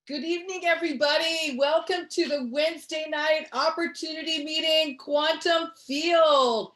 Good evening, everybody. Welcome to the Wednesday night opportunity meeting, Quantum Field.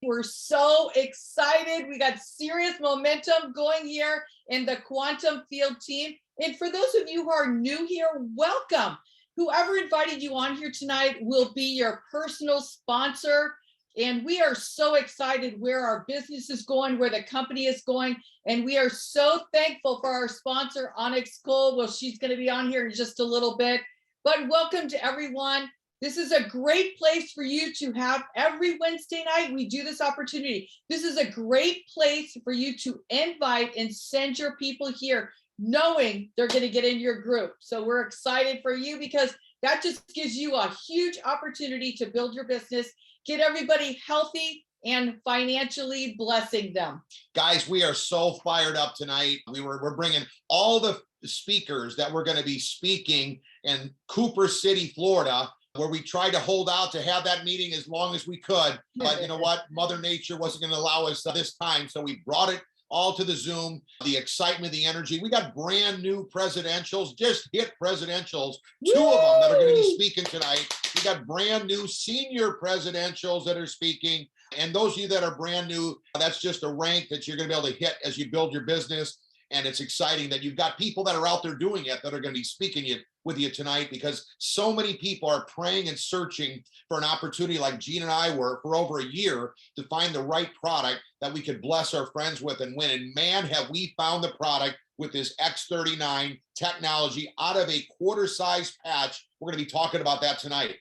We're so excited. We got serious momentum going here in the Quantum Field team. And for those of you who are new here, welcome. Whoever invited you on here tonight will be your personal sponsor. And we are so excited where our business is going, where the company is going. And we are so thankful for our sponsor, Onyx Coale. Well, she's going to be on here in just a little bit. But welcome to everyone. This is a great place for you to have every Wednesday night. We do this opportunity. This is a great place for you to invite and send your people here, knowing they're going to get in your group. So we're excited for you because that just gives you a huge opportunity to build your business, get everybody healthy and financially blessing them. Guys, we are so fired up tonight. We're bringing all the speakers that we're going to be speaking in Cooper City, Florida, where we tried to hold out to have that meeting as long as we could. But you know what? Mother Nature wasn't going to allow us this time. So we brought it all to the Zoom, the excitement, the energy. We got brand new presidentials, just hit presidentials, two of them that are going to be speaking tonight. We got brand new senior presidentials that are speaking. And those of you that are brand new, that's just a rank that you're going to be able to hit as you build your business. And it's exciting that you've got people that are out there doing it that are going to be speaking with you tonight, because so many people are praying and searching for an opportunity like Gene and I were for over a year to find the right product that we could bless our friends with and win. And man, have we found the product with this X39 technology out of a quarter-size patch. We're going to be talking about that tonight.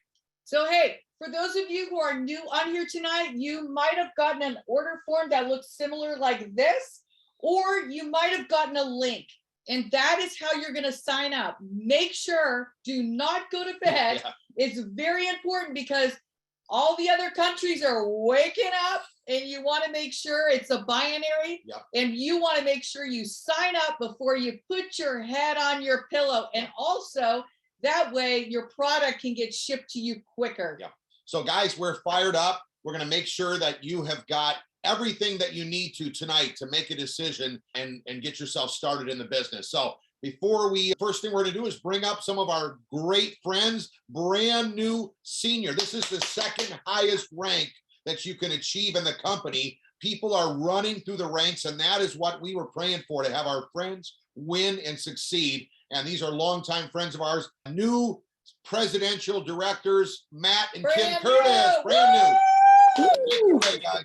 So, hey, for those of you who are new on here tonight, you might have gotten an order form that looks similar like this, or you might have gotten a link. And that is how you're going to sign up. Make sure, do not go to bed. Yeah. It's very important because all the other countries are waking up and you want to make sure it's a binary. Yep. And you want to make sure you sign up before you put your head on your pillow. And also that way your product can get shipped to you quicker. Yep. So guys, we're fired up. We're going to make sure that you have got everything that you need to tonight to make a decision and get yourself started in the business. So first thing we're going to do is bring up some of our great friends, brand new senior. This is the second highest rank that you can achieve in the company. People are running through the ranks, and that is what we were praying for, to have our friends win and succeed. And these are longtime friends of ours, new presidential directors, Matt and Kim Curtis, brand new. Okay, guys.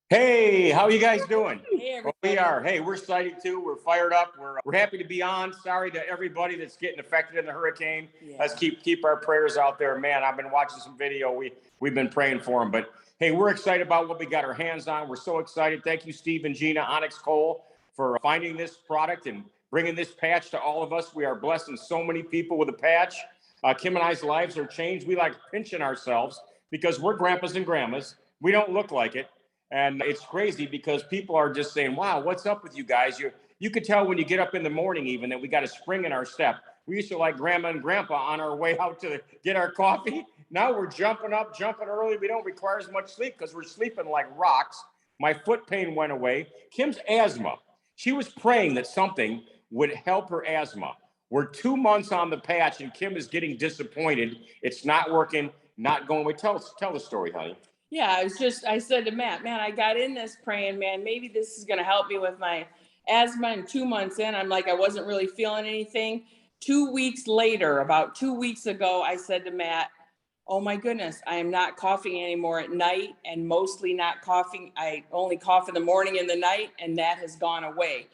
Hey, how are you guys doing? Hey, we are. Hey, we're excited too. We're fired up. We're happy to be on. Sorry to everybody that's getting affected in the hurricane. Yeah. Let's keep our prayers out there, man. I've been watching some video. We've been praying for them. But hey, we're excited about what we got our hands on. We're so excited. Thank you, Steve and Gina, Onyx Coale, for finding this product and bringing this patch to all of us. We are blessing so many people with a patch. Kim and I's lives are changed. We like pinching ourselves because we're grandpas and grandmas. We don't look like it. And it's crazy because people are just saying, wow, what's up with you guys? You could tell when you get up in the morning even that we got a spring in our step. We used to like grandma and grandpa on our way out to get our coffee. Now we're jumping up, jumping early. We don't require as much sleep because we're sleeping like rocks. My foot pain went away. Kim's asthma. She was praying that something would help her asthma. We're 2 months on the patch and Kim is getting disappointed. It's not working, not going away. Tell the story, honey. Yeah, I said to Matt, man, I got in this praying, man, maybe this is going to help me with my asthma. And 2 months in, I'm like, I wasn't really feeling anything. 2 weeks later, about 2 weeks ago, I said to Matt, oh my goodness, I am not coughing anymore at night and mostly not coughing. I only cough in the morning and the night, and that has gone away.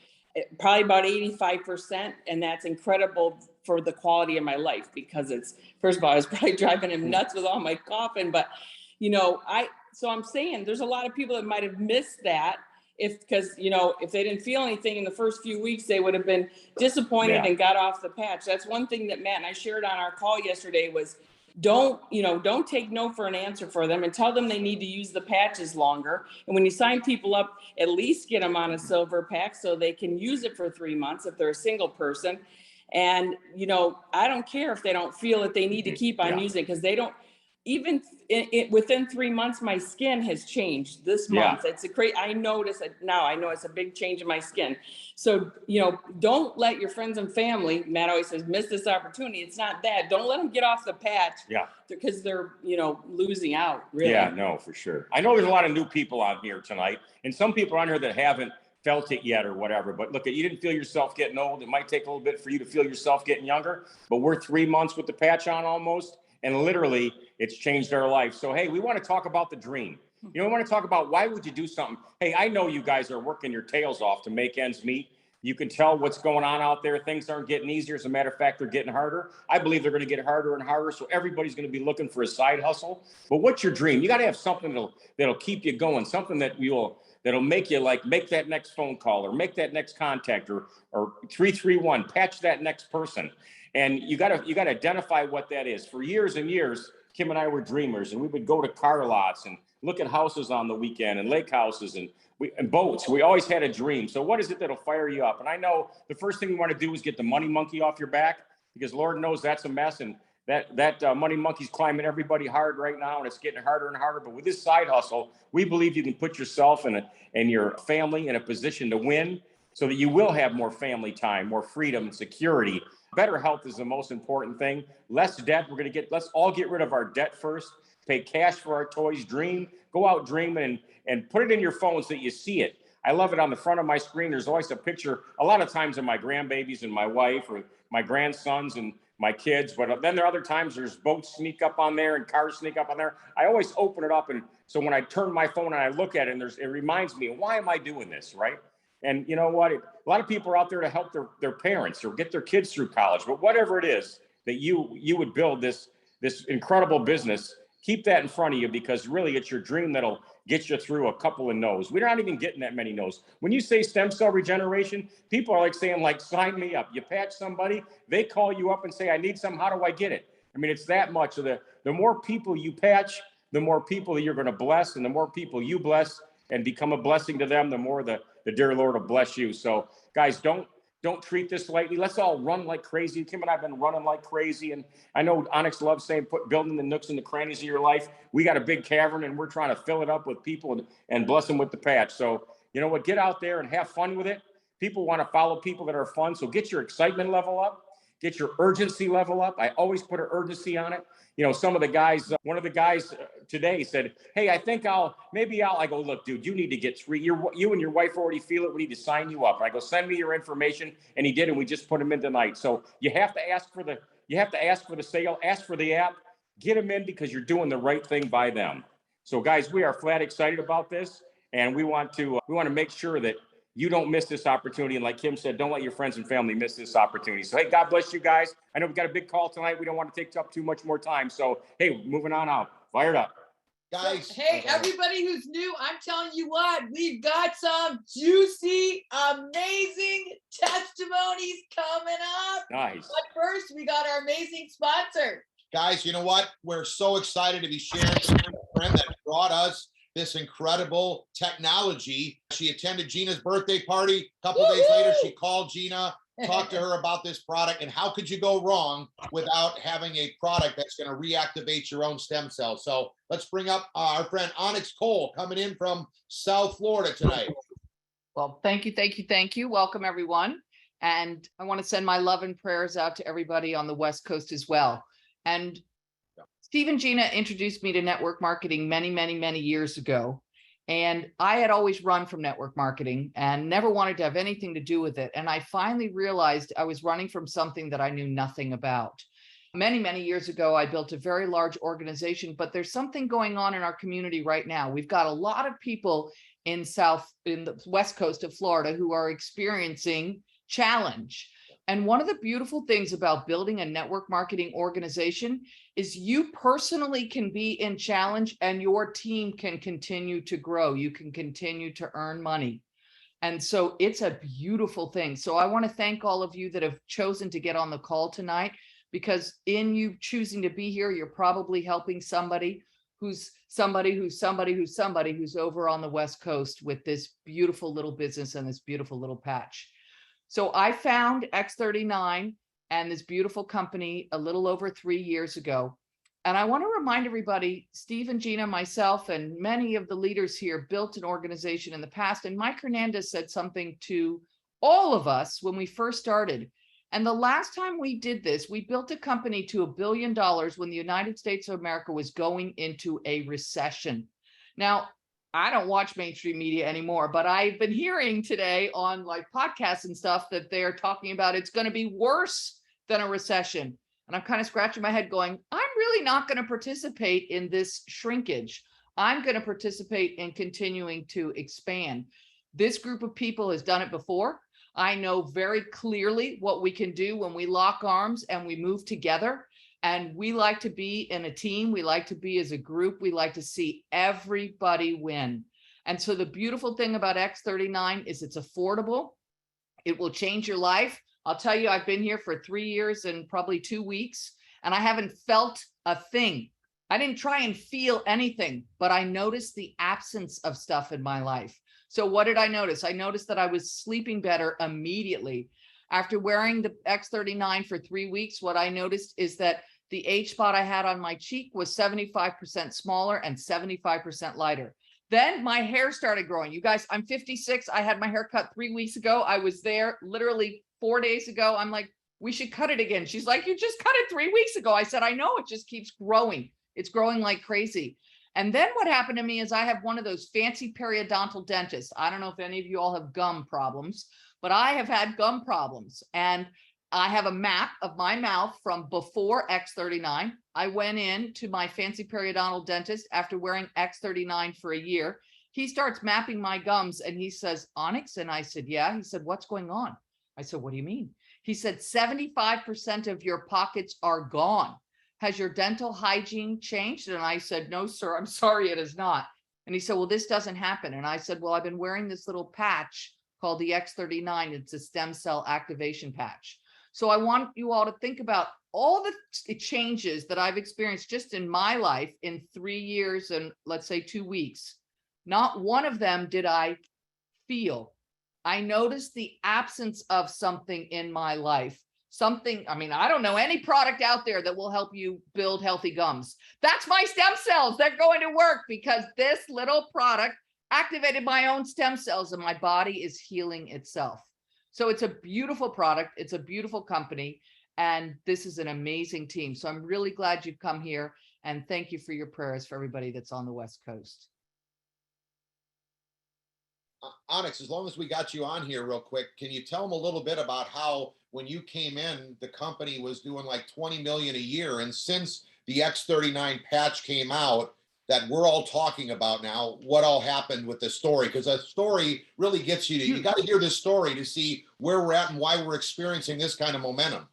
Probably about 85%. And that's incredible for the quality of my life because it's, first of all, I was probably driving him nuts with all my coughing, but so I'm saying there's a lot of people that might have missed that because if they didn't feel anything in the first few weeks, they would have been disappointed and got off the patch. That's one thing that Matt and I shared on our call yesterday was don't take no for an answer for them and tell them they need to use the patches longer. And when you sign people up, at least get them on a silver pack so they can use it for 3 months if they're a single person. And, I don't care if they don't feel that they need to keep on using because they don't. even within 3 months, my skin has changed this month. It's a great, I notice it now. I know it's a big change in my skin. So, don't let your friends and family, Matt always says, miss this opportunity. It's not that. Don't let them get off the patch. Yeah. Because they're, losing out, really. Yeah, no, for sure. I know there's a lot of new people on here tonight, and some people on here that haven't felt it yet or whatever. But look, you didn't feel yourself getting old. It might take a little bit for you to feel yourself getting younger, but we're 3 months with the patch on almost. And literally, it's changed our life. So, hey, we want to talk about the dream. We want to talk about why would you do something? Hey, I know you guys are working your tails off to make ends meet. You can tell what's going on out there. Things aren't getting easier. As a matter of fact, they're getting harder. I believe they're going to get harder and harder. So everybody's going to be looking for a side hustle. But what's your dream? You got to have something that'll keep you going, something that'll make you make that next phone call or make that next contact or 331, patch that next person. And you got to identify what that is. For years and years, Kim and I were dreamers, and we would go to car lots and look at houses on the weekend and lake houses and boats. We always had a dream. So what is it that'll fire you up? And I know the first thing you want to do is get the money monkey off your back, because Lord knows that's a mess. And that money monkey's climbing everybody hard right now, and it's getting harder and harder. But with this side hustle, we believe you can put yourself and your family in a position to win, so that you will have more family time, more freedom and security. Better health is the most important thing. Less debt. Let's all get rid of our debt first. Pay cash for our toys. Dream. Go out dreaming and put it in your phone so that you see it. I love it on the front of my screen. There's always a picture, a lot of times, of my grandbabies and my wife or my grandsons and my kids. But then there are other times there's boats sneak up on there and cars sneak up on there. I always open it up. And so when I turn my phone and I look at it, and it reminds me, why am I doing this, right? And you know what? A lot of people are out there to help their parents or get their kids through college. But whatever it is that you would build this incredible business, keep that in front of you, because really it's your dream that'll get you through a couple of no's. We're not even getting that many no's. When you say stem cell regeneration, people are saying, sign me up. You patch somebody, they call you up and say, I need some. How do I get it? I mean, it's that much. So the more people you patch, the more people you're going to bless, and the more people you bless and become a blessing to them, the more the dear Lord will bless you. So guys, don't treat this lightly. Let's all run like crazy. Kim and I have been running like crazy. And I know Onyx loves saying, building the nooks and the crannies of your life. We got a big cavern, and we're trying to fill it up with people and bless them with the patch. So you know what? Get out there and have fun with it. People want to follow people that are fun. So get your excitement level up. Get your urgency level up. I always put an urgency on it. Some of the guys, one of the guys today said, hey, I think I go, look, dude, you need to get three. You and your wife already feel it. We need to sign you up. And I go, send me your information. And he did. And we just put him in tonight. So you have to ask for the sale, ask for the app, get them in, because you're doing the right thing by them. So guys, we are flat excited about this. And we want to make sure that you don't miss this opportunity. And like Kim said, don't let your friends and family miss this opportunity. So, hey, God bless you guys. I know we've got a big call tonight. We don't want to take up too much more time. So, hey, moving on out. Fired up. Guys. Hey, everybody who's new, I'm telling you what, we've got some juicy, amazing testimonies coming up. Nice. But first, we got our amazing sponsor. Guys, you know what? We're so excited to be sharing with a friend that brought us this incredible technology. She attended Gina's birthday party. A couple days later, she called Gina, talked to her about this product, and how could you go wrong without having a product that's going to reactivate your own stem cells? So let's bring up our friend Onyx Coale, coming in from South Florida tonight. Well, thank you. Welcome, everyone. And I want to send my love and prayers out to everybody on the West Coast as well. And Steve and Gina introduced me to network marketing many years ago. And I had always run from network marketing and never wanted to have anything to do with it. And I finally realized I was running from something that I knew nothing about. Many years ago, I built a very large organization, but there's something going on in our community right now. We've got a lot of people in the West Coast of Florida who are experiencing challenge. And one of the beautiful things about building a network marketing organization is you personally can be in challenge and your team can continue to grow. You can continue to earn money. And so it's a beautiful thing. So I want to thank all of you that have chosen to get on the call tonight, because in you choosing to be here, you're probably helping somebody who's over on the West Coast with this beautiful little business and this beautiful little patch. So I found X39 and this beautiful company a little over 3 years ago. And I want to remind everybody, Steve and Gina, myself, and many of the leaders here built an organization in the past. And Mike Hernandez said something to all of us when we first started. And the last time we did this, we built a company to $1 billion when the United States of America was going into a recession. Now, I don't watch mainstream media anymore, but I've been hearing today on like podcasts and stuff that they're talking about it's going to be worse than a recession. And I'm kind of scratching my head going, I'm really not going to participate in this shrinkage. I'm going to participate in continuing to expand. This group of people has done it before. I know very clearly what we can do when we lock arms and we move together. And we like to be in a team. We like to be as a group. We like to see everybody win. And so the beautiful thing about X39 is it's affordable. It will change your life. I'll tell you, I've been here for 3 years and probably 2 weeks, and I haven't felt a thing. I didn't try and feel anything, but I noticed the absence of stuff in my life. So what did I notice? I noticed that I was sleeping better immediately. After wearing the X39 for 3 weeks, what I noticed is that the age spot I had on my cheek was 75% smaller and 75% lighter. Then my hair started growing. You guys, I'm 56. I had my hair cut 3 weeks ago. I was there literally 4 days ago. I'm like, we should cut it again. She's like, you just cut it 3 weeks ago. I said, I know, it just keeps growing. It's growing like crazy. And then what happened to me is I have one of those fancy periodontal dentists. I don't know if any of you all have gum problems, but I have had gum problems. And I have a map of my mouth from before X39. I went in to my fancy periodontal dentist after wearing X39 for a year. He starts mapping my gums and he says, Onyx? And I said, yeah. He said, what's going on? I said, what do you mean? He said, 75% of your pockets are gone. Has your dental hygiene changed? And I said, no, sir, I'm sorry, it is not. And he said, well, this doesn't happen. And I said, well, I've been wearing this little patch called the X39. It's a stem cell activation patch. So I want you all to think about all the changes that I've experienced just in my life in 3 years and let's say 2 weeks. Not one of them did I feel. I noticed the absence of something in my life. Something, I mean, I don't know any product out there that will help you build healthy gums. That's my stem cells. They're going to work because this little product activated my own stem cells and my body is healing itself. So it's a beautiful product. It's a beautiful company. And this is an amazing team. So I'm really glad you've come here. And thank you for your prayers for everybody that's on the West Coast. Onyx, as long as we got you on here real quick, can you tell them a little bit about how when you came in, the company was doing like 20 million a year. And since the X39 patch came out that we're all talking about now, what all happened with the story? Because a story really gets you to, you got to hear this story to see where we're at and why we're experiencing this kind of momentum.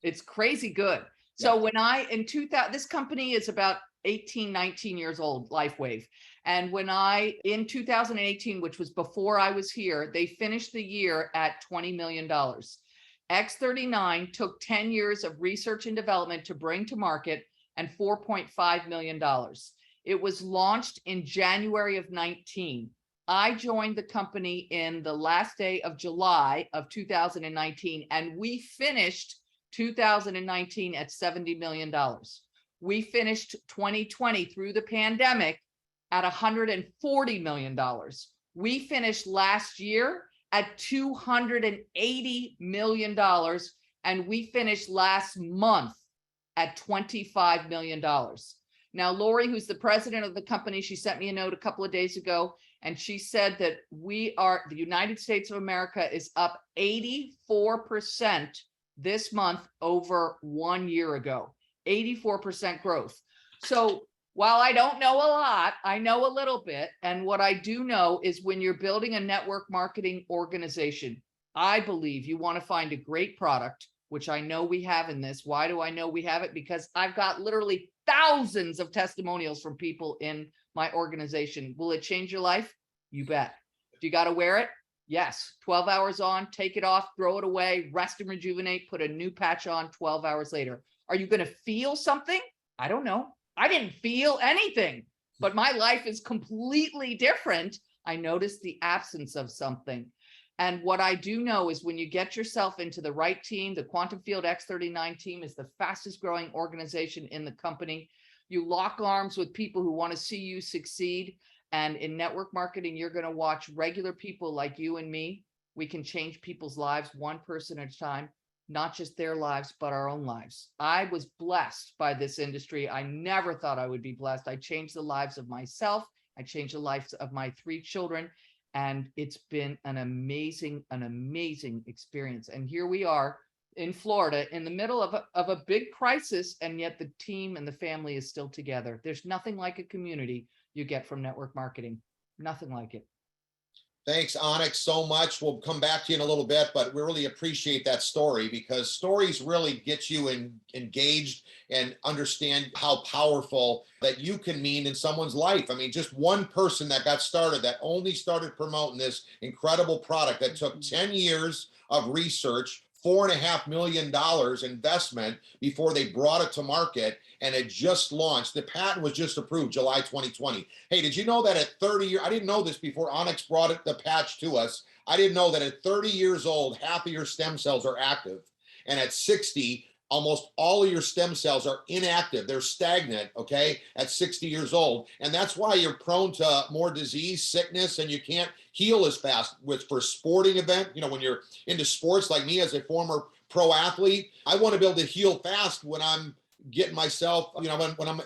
It's crazy good. So when in 2000, this company is about 18, 19 years old, LifeWave. And when in 2018, which was before I was here, they finished the year at $20 million. X39 took 10 years of research and development to bring to market and $4.5 million. It was launched in January of 19. I joined the company in the last day of July of 2019, and we finished 2019 at $70 million. We finished 2020 through the pandemic at $140 million. We finished last year at $280 million, and we finished last month at $25 million. Now, Lori, who's the president of the company, she sent me a note a couple of days ago, and she said that the United States of America is up 84% this month over 1 year ago, 84% growth. So while I don't know a lot, I know a little bit. And what I do know is when you're building a network marketing organization, I believe you want to find a great product, which I know we have in this. Why do I know we have it? Because I've got literally thousands of testimonials from people in my organization. Will it change your life? You bet. Do you got to wear it? Yes. 12 hours on, take it off, throw it away, rest and rejuvenate, put a new patch on 12 hours later. Are you going to feel something? I don't know. I didn't feel anything, but my life is completely different. I noticed the absence of something. And what I do know is when you get yourself into the right team, the Quantum Field X39 team is the fastest growing organization in the company. You lock arms with people who want to see you succeed. And in network marketing, you're going to watch regular people like you and me. We can change people's lives one person at a time, not just their lives, but our own lives. I was blessed by this industry. I never thought I would be blessed. I changed the lives of myself. I changed the lives of my 3 children. And it's been an amazing experience. And here we are in Florida in the middle of a big crisis. And yet the team and the family is still together. There's nothing like a community you get from network marketing. Nothing like it. Thanks, Onyx, so much. We'll come back to you in a little bit, but we really appreciate that story because stories really get you engaged and understand how powerful that you can mean in someone's life. I mean, just one person that got started, that only started promoting this incredible product that took 10 years of research, $4.5 million investment before they brought it to market, and it just launched. The patent was just approved July 2020. Hey, did you know that at 30 years, I didn't know this before Onyx brought the patch to us. I didn't know that at 30 years old, half of your stem cells are active. And at 60, almost all of your stem cells are inactive. They're stagnant, okay, at 60 years old. And that's why you're prone to more disease, sickness, and you can't heal as fast for a sporting event. You know, when you're into sports like me as a former pro athlete, I want to be able to heal fast when I'm getting myself, you know,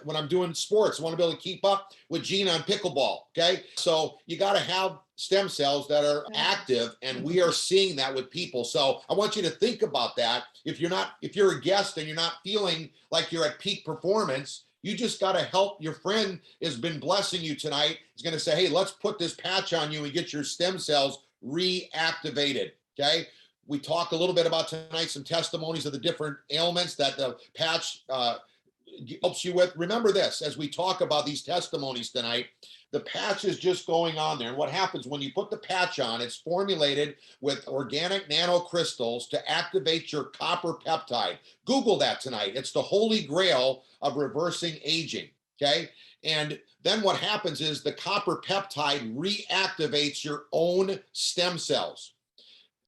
when I'm doing sports. I want to be able to keep up with Gina on pickleball, okay? So you got to have stem cells that are active, and we are seeing that with people. So I want you to think about that. If you're a guest and you're not feeling like you're at peak performance, you just got to help. Your friend has been blessing you tonight. He's going to say, hey, let's put this patch on you and get your stem cells reactivated, okay? We talk a little bit about tonight, some testimonies of the different ailments that the patch helps you with. Remember this, as we talk about these testimonies tonight, the patch is just going on there. And what happens when you put the patch on, it's formulated with organic nanocrystals to activate your copper peptide. Google that tonight. It's the holy grail of reversing aging, okay? And then what happens is the copper peptide reactivates your own stem cells.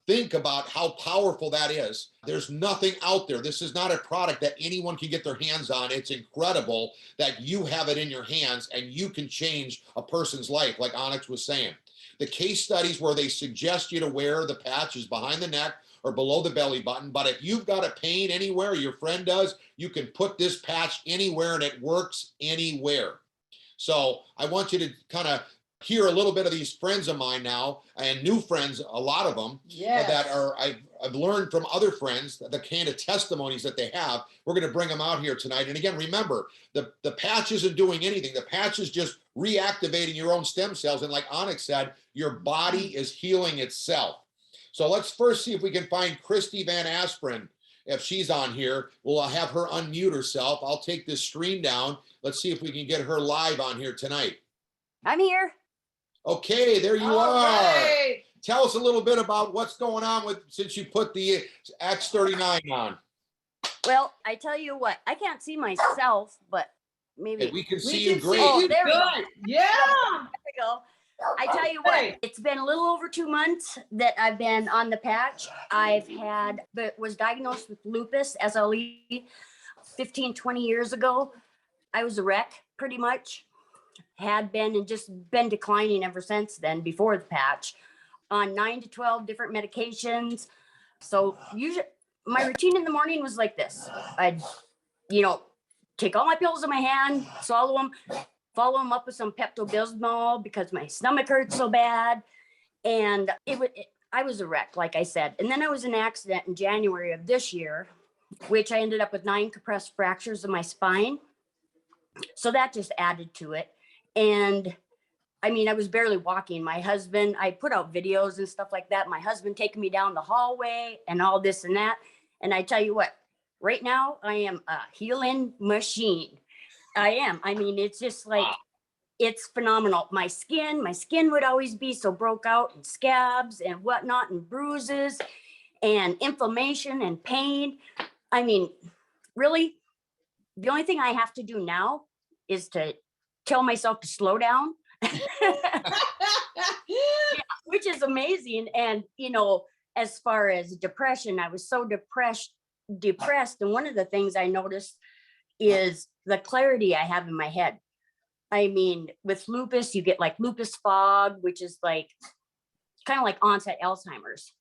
Think about how powerful that is. There's nothing out there. This is not a product that anyone can get their hands on. It's incredible that you have it in your hands and you can change a person's life, like Onyx was saying. The case studies where they suggest you to wear the patch is behind the neck or below the belly button. But if you've got a pain anywhere, your friend does, you can put this patch anywhere and it works anywhere. So I want you to kind of hear a little bit of these friends of mine now, and new friends, a lot of them, that are I've learned from other friends, the kind of testimonies that they have. We're going to bring them out here tonight. And again, remember, the patch isn't doing anything. The patch is just reactivating your own stem cells. And like Onyx said, your body is healing itself. So let's first see if we can find Christy Van Asperen. If she's on here, we'll have her unmute herself. I'll take this stream down. Let's see if we can get her live on here tonight. I'm here. Okay, there you are. Right. Tell us a little bit about what's going on since you put the X39 on. Well, I tell you what, I can't see myself, but maybe we can see you great. Oh, there we go. Yeah. There we go. I tell you what, it's been a little over 2 months that I've been on the patch. Was diagnosed with lupus, SLE, 15, 20 years ago. I was a wreck, pretty much. Had been and just been declining ever since then, before the patch, on 9 to 12 different medications. So usually my routine in the morning was like this. I'd, take all my pills in my hand, swallow them, follow them up with some Pepto-Bismol because my stomach hurt so bad. And I was a wreck, like I said. And then I was in an accident in January of this year, which I ended up with 9 compressed fractures of my spine. So that just added to it. And I mean, I was barely walking. My husband, I put out videos and stuff like that. My husband taking me down the hallway and all this and that. And I tell you what, right now I am a healing machine. I am. I mean, it's just like, it's phenomenal. My skin would always be so broke out and scabs and whatnot and bruises and inflammation and pain. I mean, really, the only thing I have to do now is to tell myself to slow down. which is amazing. And, as far as depression, I was so depressed. And one of the things I noticed is the clarity I have in my head. I mean, with lupus, you get like lupus fog, which is like kind of like onset Alzheimer's.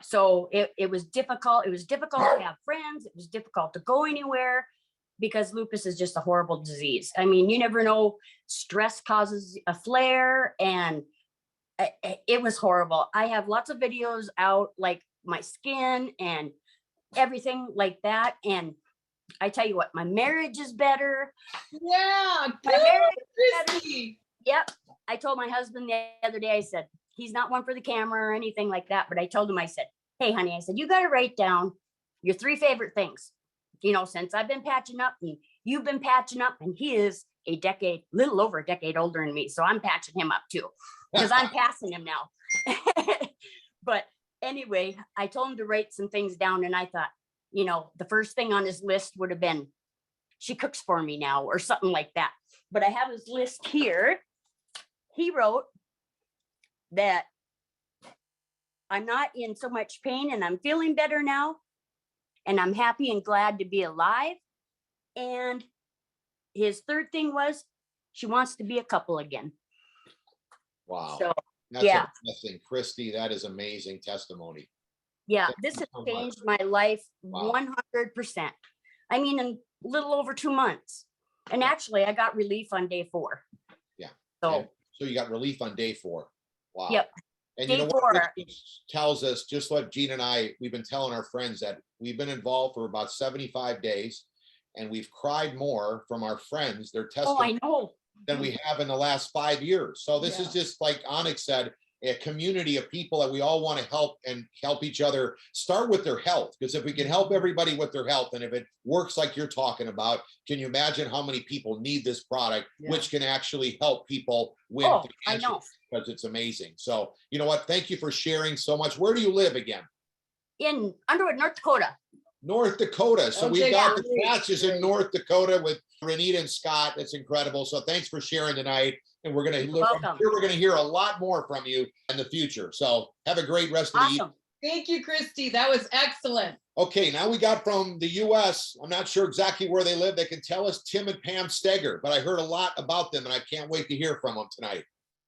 So it was difficult. It was difficult to have friends. It was difficult to go anywhere because lupus is just a horrible disease. I mean, you never know, stress causes a flare, and it was horrible. I have lots of videos out, like my skin and everything like that. And I tell you what, my marriage is better. Yeah, My good, marriage is better. Christy. Yep. I told my husband the other day, I said, he's not one for the camera or anything like that. But I told him, I said, hey, honey, I said, you got to write down your 3 favorite things, since I've been patching up and you've been patching up, and he is little over a decade older than me. So I'm patching him up too, because I'm passing him now. But anyway, I told him to write some things down, and I thought, the first thing on his list would have been, she cooks for me now, or something like that. But I have his list here. He wrote that I'm not in so much pain and I'm feeling better now. And I'm happy and glad to be alive. And his third thing was, she wants to be a couple again. Wow. So, That's yeah. a blessing. Christy, that is amazing testimony. Yeah, Thank this you has so much. changed my life Wow. 100%. I mean, in a little over 2 months. And actually, I got relief on day 4. Yeah. So you got relief on day 4. Wow. Yep. And Day you know what 4. this tells us, just like Gina and I, we've been telling our friends that we've been involved for about 75 days, and we've cried more from our friends, their testimony, I know. than we have in the last 5 years. So this is just like Onyx said, a community of people that we all want to help and help each other start with their health. Because if we can help everybody with their health, and if it works like you're talking about, can you imagine how many people need this product, which can actually help people win? I know. Because it's amazing. So, you know what? Thank you for sharing so much. Where do you live again? In Underwood, North Dakota. North Dakota. So we've Okay, got the great, patches in great. North Dakota with Renita and Scott. That's incredible. So thanks for sharing tonight. And we're going to look, I'm sure we're going to hear a lot more from you in the future. So have a great rest of the evening. Thank you, Christy. That was excellent. Okay, now we got from the US. I'm not sure exactly where they live. They can tell us Tim and Pam Steger, but I heard a lot about them and I can't wait to hear from them tonight.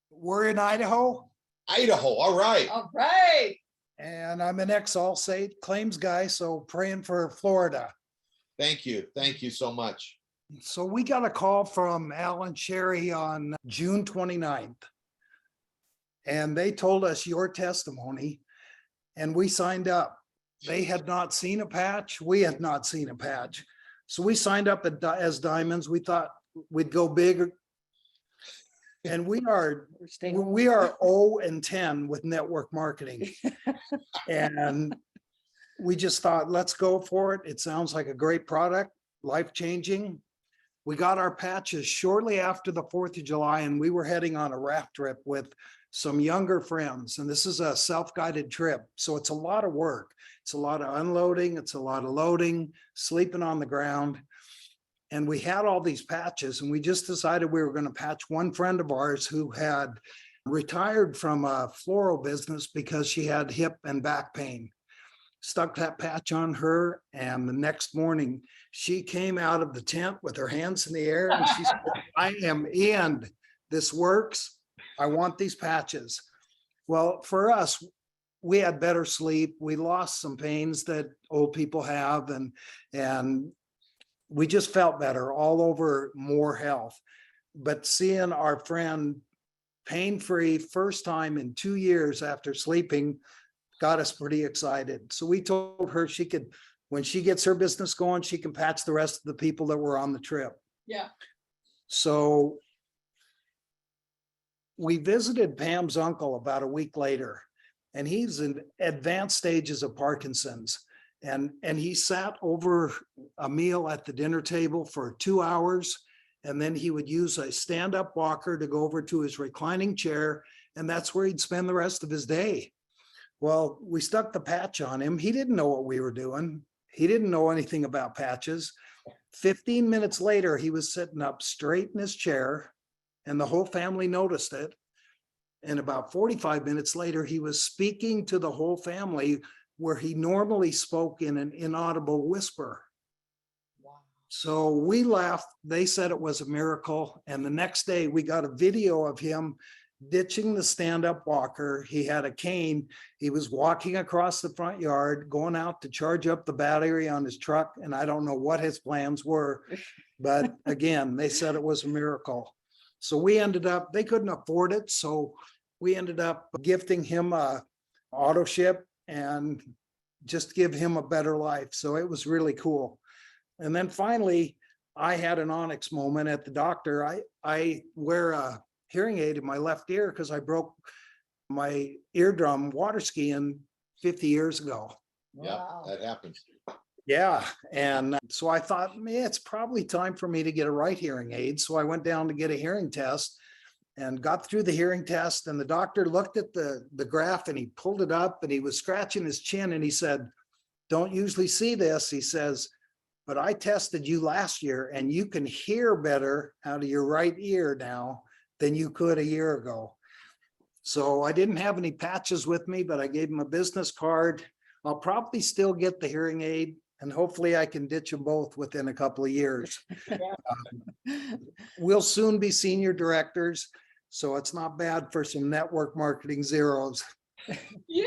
We're in Idaho. Idaho. All right. All right. And I'm an ex-Allstate claims guy, so praying for Florida. Thank you. Thank you so much. So we got a call from Alan Sherry on June 29th. And they told us your testimony, and we signed up. They had not seen a patch. We had not seen a patch. So we signed up as diamonds. We thought we'd go big. And we are 0 and 10 with network marketing. And we just thought, let's go for it. It sounds like a great product, life-changing. We got our patches shortly after the 4th of July, and we were heading on a raft trip with some younger friends. And this is a self-guided trip. So it's a lot of work. It's a lot of unloading. It's a lot of loading, sleeping on the ground. And we had all these patches, and we just decided we were going to patch one friend of ours who had retired from a floral business because she had hip and back pain. Stuck that patch on her, and the next morning she came out of the tent with her hands in the air and she said, I am in. This works. I want these patches. Well, for us, we had better sleep. We lost some pains that old people have, and we just felt better all over, more health. But seeing our friend pain-free first time in 2 years after sleeping got us pretty excited. So we told her she could, when she gets her business going, she can patch the rest of the people that were on the trip. Yeah. So we visited Pam's uncle about a week later, and he's in advanced stages of Parkinson's. And he sat over a meal at the dinner table for 2 hours, and then he would use a stand-up walker to go over to his reclining chair, and that's where he'd spend the rest of his day. Well, we stuck the patch on him. He didn't know what we were doing. He didn't know anything about patches. 15 minutes later, he was sitting up straight in his chair, and the whole family noticed it. And about 45 minutes later, he was speaking to the whole family where he normally spoke in an inaudible whisper. So we laughed. They said it was a miracle. And the next day we got a video of him ditching the stand-up walker. He had a cane. He was walking across the front yard, going out to charge up the battery on his truck. And I don't know what his plans were, but again, they said it was a miracle. So we ended up, they couldn't afford it. So we ended up gifting him a auto ship and just give him a better life. So it was really cool. And then finally, I had an Onyx moment at the doctor. I wear a hearing aid in my left ear because I broke my eardrum water skiing 50 years ago. Yeah, that happens. Yeah. And so I thought, man, it's probably time for me to get a right hearing aid. So I went down to get a hearing test and got through the hearing test. And the doctor looked at the graph and he pulled it up and he was scratching his chin and he said, "Don't usually see this." He says, "But I tested you last year and you can hear better out of your right ear now than you could a year ago." So I didn't have any patches with me, but I gave him a business card. I'll probably still get the hearing aid and hopefully I can ditch them both within a couple of years. We'll soon be senior directors, so it's not bad for some network marketing zeros. Yeah.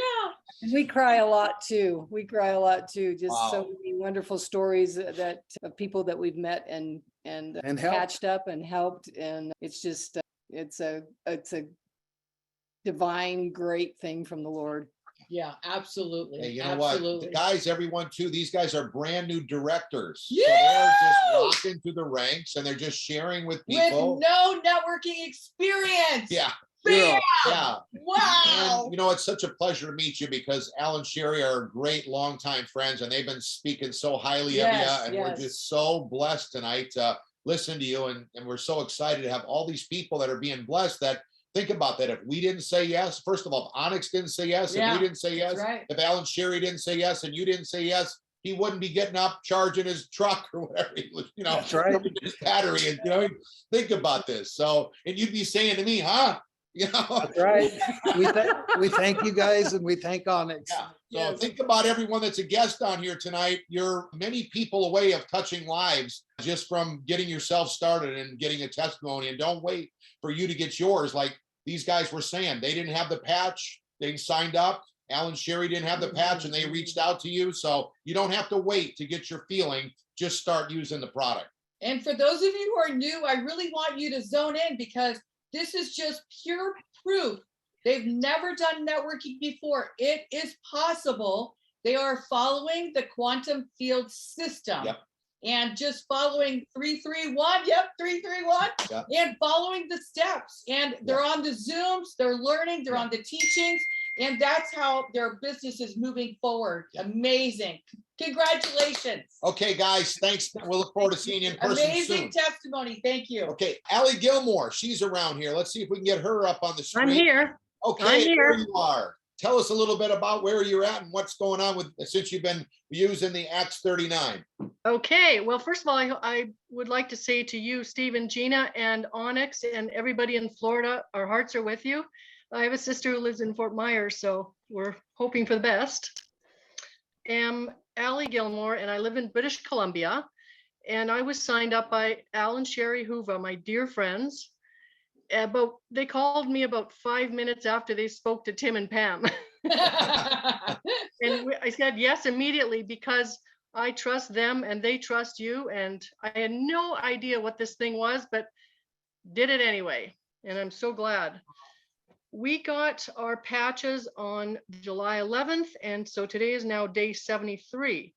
We cry a lot too. We cry a lot too. Just so Wow. many wonderful stories that of people that we've met and helped. patched up and helped. And it's just it's a divine, great thing from the Lord. Yeah, absolutely. Hey, you know Absolutely. what? The guys, everyone too, these guys are brand new directors. So Yeah! they're just rocking through the ranks and they're just sharing with With people. no networking experience. Yeah. Bam! Yeah. Wow. And you know, it's such a pleasure to meet you because Al and Sherry are great longtime friends and they've been speaking so highly of Yes, you. And yes. we're just so blessed tonight to listen to you. And we're so excited to have all these people that are being blessed that think about that. If we didn't say yes, first of all, if Onyx didn't say yes, Yeah, if we didn't say yes, That's right. if Al and Sherry didn't say yes and you didn't say yes, he wouldn't be getting up, charging his truck or whatever he was, you know, That's right. his battery. And, you know, think about this. So, and you'd be saying to me, huh? You know, That's right. We thank you guys and we thank Onyx. yeah. So Yes. think about everyone that's a guest on here tonight. You're many people away of touching lives just from getting yourself started and getting a testimony. And don't wait for you to get yours. Like these guys were saying, they didn't have the patch. They signed up. Al and Sherry didn't have the patch and they reached out to you. So you don't have to wait to get your feeling. Just start using the product. And for those of you who are new, I really want you to zone in because this is just pure proof. They've never done networking before. It is possible. They are following the quantum field system. Yep. And just following 331. Yep, 331. Yep. And following the steps. And they're on the Zooms, they're learning, they're on the teachings. And that's how their business is moving forward. Yep. Amazing. Congratulations. Okay, guys, thanks. We'll look forward to seeing you in person Amazing soon. testimony. Thank you. Okay, Allie Gilmore, she's around here. Let's see if we can get her up on the screen. I'm here. Okay, I'm here. there you are. Tell us a little bit about where you're at and what's going on with since you've been using the X39. Okay. Well, first of all, I would like to say to you, Steve and Gina and Onyx and everybody in Florida, our hearts are with you. I have a sister who lives in Fort Myers, so we're hoping for the best. I'm Allie Gilmore, and I live in British Columbia. And I was signed up by Al and Sherry Hoover, my dear friends. But they called me about 5 minutes after they spoke to Tim and Pam. And I said yes immediately because I trust them and they trust you. And I had no idea what this thing was, but did it anyway. And I'm so glad. We got our patches on July 11th. And so today is now day 73.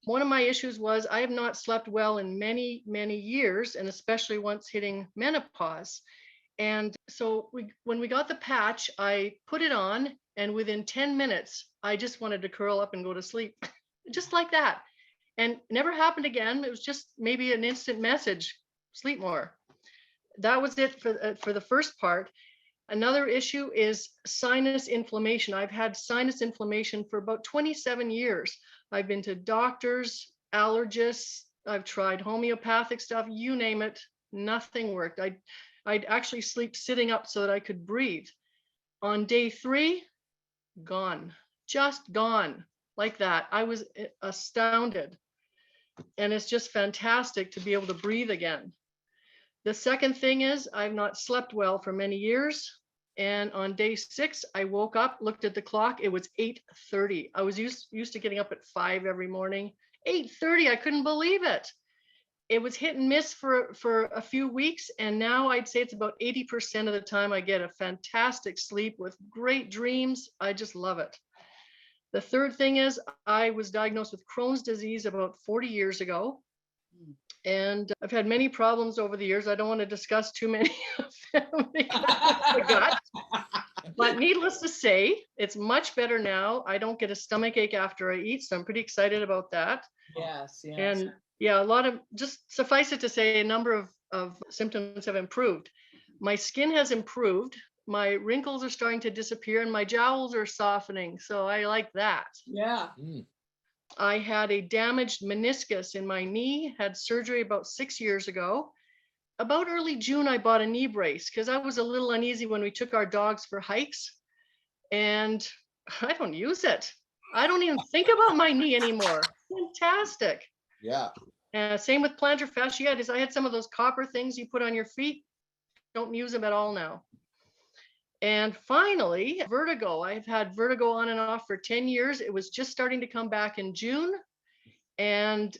One of my issues was I have not slept well in many, many years, and especially once hitting menopause. And so when we got the patch, I put it on, and within 10 minutes, I just wanted to curl up and go to sleep, just like that. And it never happened again. It was just maybe an instant message, sleep more. That was it for the first part. Another issue is sinus inflammation. I've had sinus inflammation for about 27 years. I've been to doctors, allergists. I've tried homeopathic stuff, you name it, nothing worked. I'd actually sleep sitting up so that I could breathe. On day 3, gone, just gone like that. I was astounded. And it's just fantastic to be able to breathe again. The second thing is I've not slept well for many years. And on day 6, I woke up, looked at the clock. It was 8:30. I was used to getting up at 5 every morning. 8:30, I couldn't believe it. It was hit and miss for a few weeks. And now I'd say it's about 80% of the time I get a fantastic sleep with great dreams. I just love it. The third thing is I was diagnosed with Crohn's disease about 40 years ago. And I've had many problems over the years. I don't want to discuss too many of them because I forgot. But needless to say, it's much better now. I don't get a stomach ache after I eat, so I'm pretty excited about that. Yes, yes. And yeah, a lot of, just suffice it to say, a number of symptoms have improved. My skin has improved. My wrinkles are starting to disappear and my jowls are softening. So I like that. Yeah. I had a damaged meniscus in my knee, had surgery about 6 years ago. About early June, I bought a knee brace because I was a little uneasy when we took our dogs for hikes. And I don't use it. I don't even think about my knee anymore. Fantastic. Yeah. Same with plantar fasciitis. I had some of those copper things you put on your feet. Don't use them at all now. And finally, vertigo. I've had vertigo on and off for 10 years. It was just starting to come back in June. And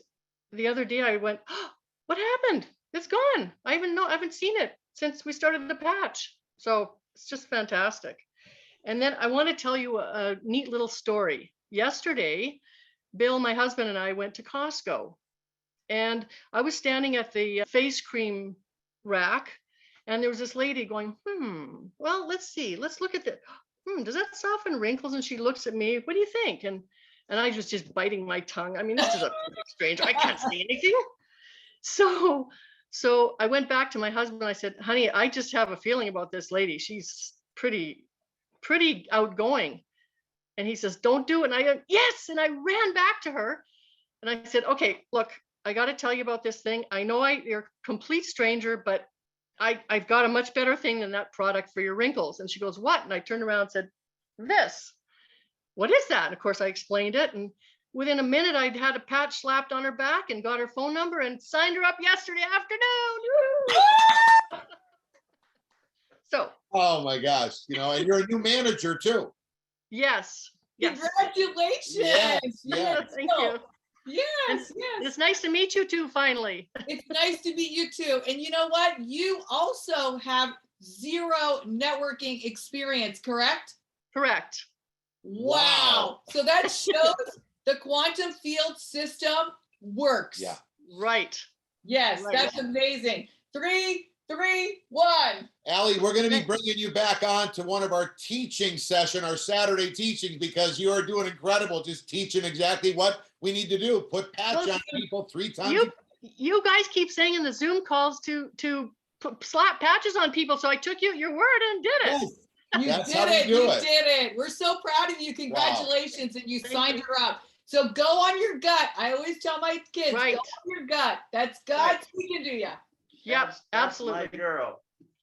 the other day I went, oh, what happened? It's gone. I haven't seen it since we started the patch. So it's just fantastic. And then I want to tell you a neat little story. Yesterday, Bill, my husband, and I went to Costco. And I was standing at the face cream rack. And there was this lady going, well, let's see. Let's look at that. Does that soften wrinkles? And she looks at me. What do you think? And I was just biting my tongue. I mean, this is a strange. I can't see anything. So I went back to my husband. I said, honey, I just have a feeling about this lady. She's pretty outgoing. And he says, don't do it. And I go, yes. And I ran back to her. And I said, okay, look, I got to tell you about this thing. I know you're a complete stranger, but I've got a much better thing than that product for your wrinkles. And she goes, what? And I turned around and said, this. What is that? And of course I explained it. And within a minute, I'd had a patch slapped on her back and got her phone number and signed her up yesterday afternoon. So. Oh my gosh. And you're a new manager too. Yes. Congratulations. Yes. Thank you. Yes. It's nice to meet you too, finally. It's nice to meet you too. And you know what? You also have zero networking experience, correct? Correct. Wow. So that shows the quantum field system works. Yeah. Right. Yes, Right. That's amazing. 3, 2, 1. Allie, we're going to be bringing you back on to one of our teaching session, our Saturday teachings, because you are doing incredible, just teaching exactly what we need to do. Put patch on people 3 times. You guys keep saying in the Zoom calls to slap patches on people. So I took you at your word and did it. Yes. You That's did how we it. do You it. did it. We're so proud of you. Congratulations. And you signed her up. So go on your gut. I always tell my kids, Right. go on your gut. That's God speaking to you. Yep, absolutely. That's my girl.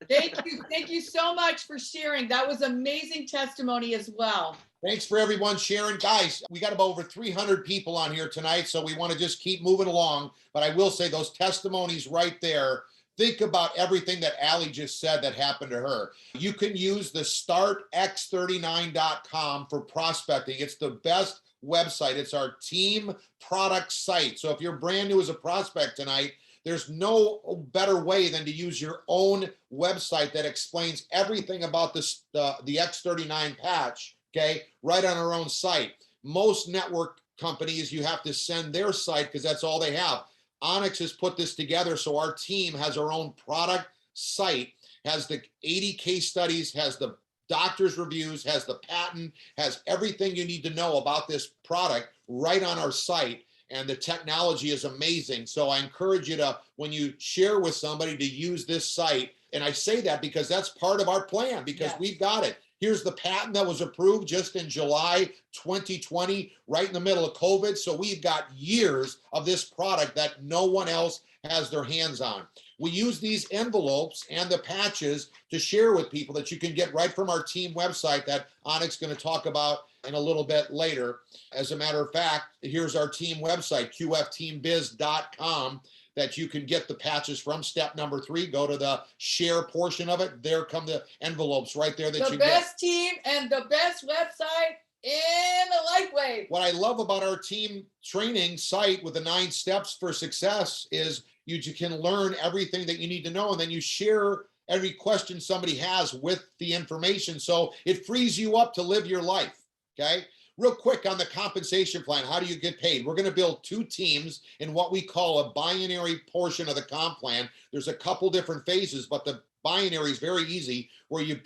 Thank you. Thank you so much for sharing. That was amazing testimony as well. Thanks for everyone sharing. Guys, we got about over 300 people on here tonight, so we want to just keep moving along. But I will say those testimonies right there, think about everything that Allie just said that happened to her. You can use the startx39.com for prospecting. It's the best website. It's our team product site. So if you're brand new as a prospect tonight, there's no better way than to use your own website that explains everything about the X39 patch, okay, right on our own site. Most network companies, you have to send their site because that's all they have. Onyx has put this together, so our team has our own product site, has the 80 case studies, has the doctor's reviews, has the patent, has everything you need to know about this product right on our site. And the technology is amazing. So I encourage you to, when you share with somebody, to use this site. And I say that because that's part of our plan, because we've got it. Here's the patent that was approved just in July 2020, right in the middle of COVID. So we've got years of this product that no one else has their hands on. We use these envelopes and the patches to share with people that you can get right from our team website that Onyx is going to talk about in a little bit later. As a matter of fact, here's our team website, qfteambiz.com, that you can get the patches from. Step number 3, go to the share portion of it. There come the envelopes right there that you The get. best team and the best website in the LifeWave. What I love about our team training site with the 9 steps for success is you can learn everything that you need to know, and then you share every question somebody has with the information. So it frees you up to live your life. Okay. Real quick on the compensation plan, how do you get paid? We're going to build 2 teams in what we call a binary portion of the comp plan. There's a couple different phases, but the binary is very easy, where you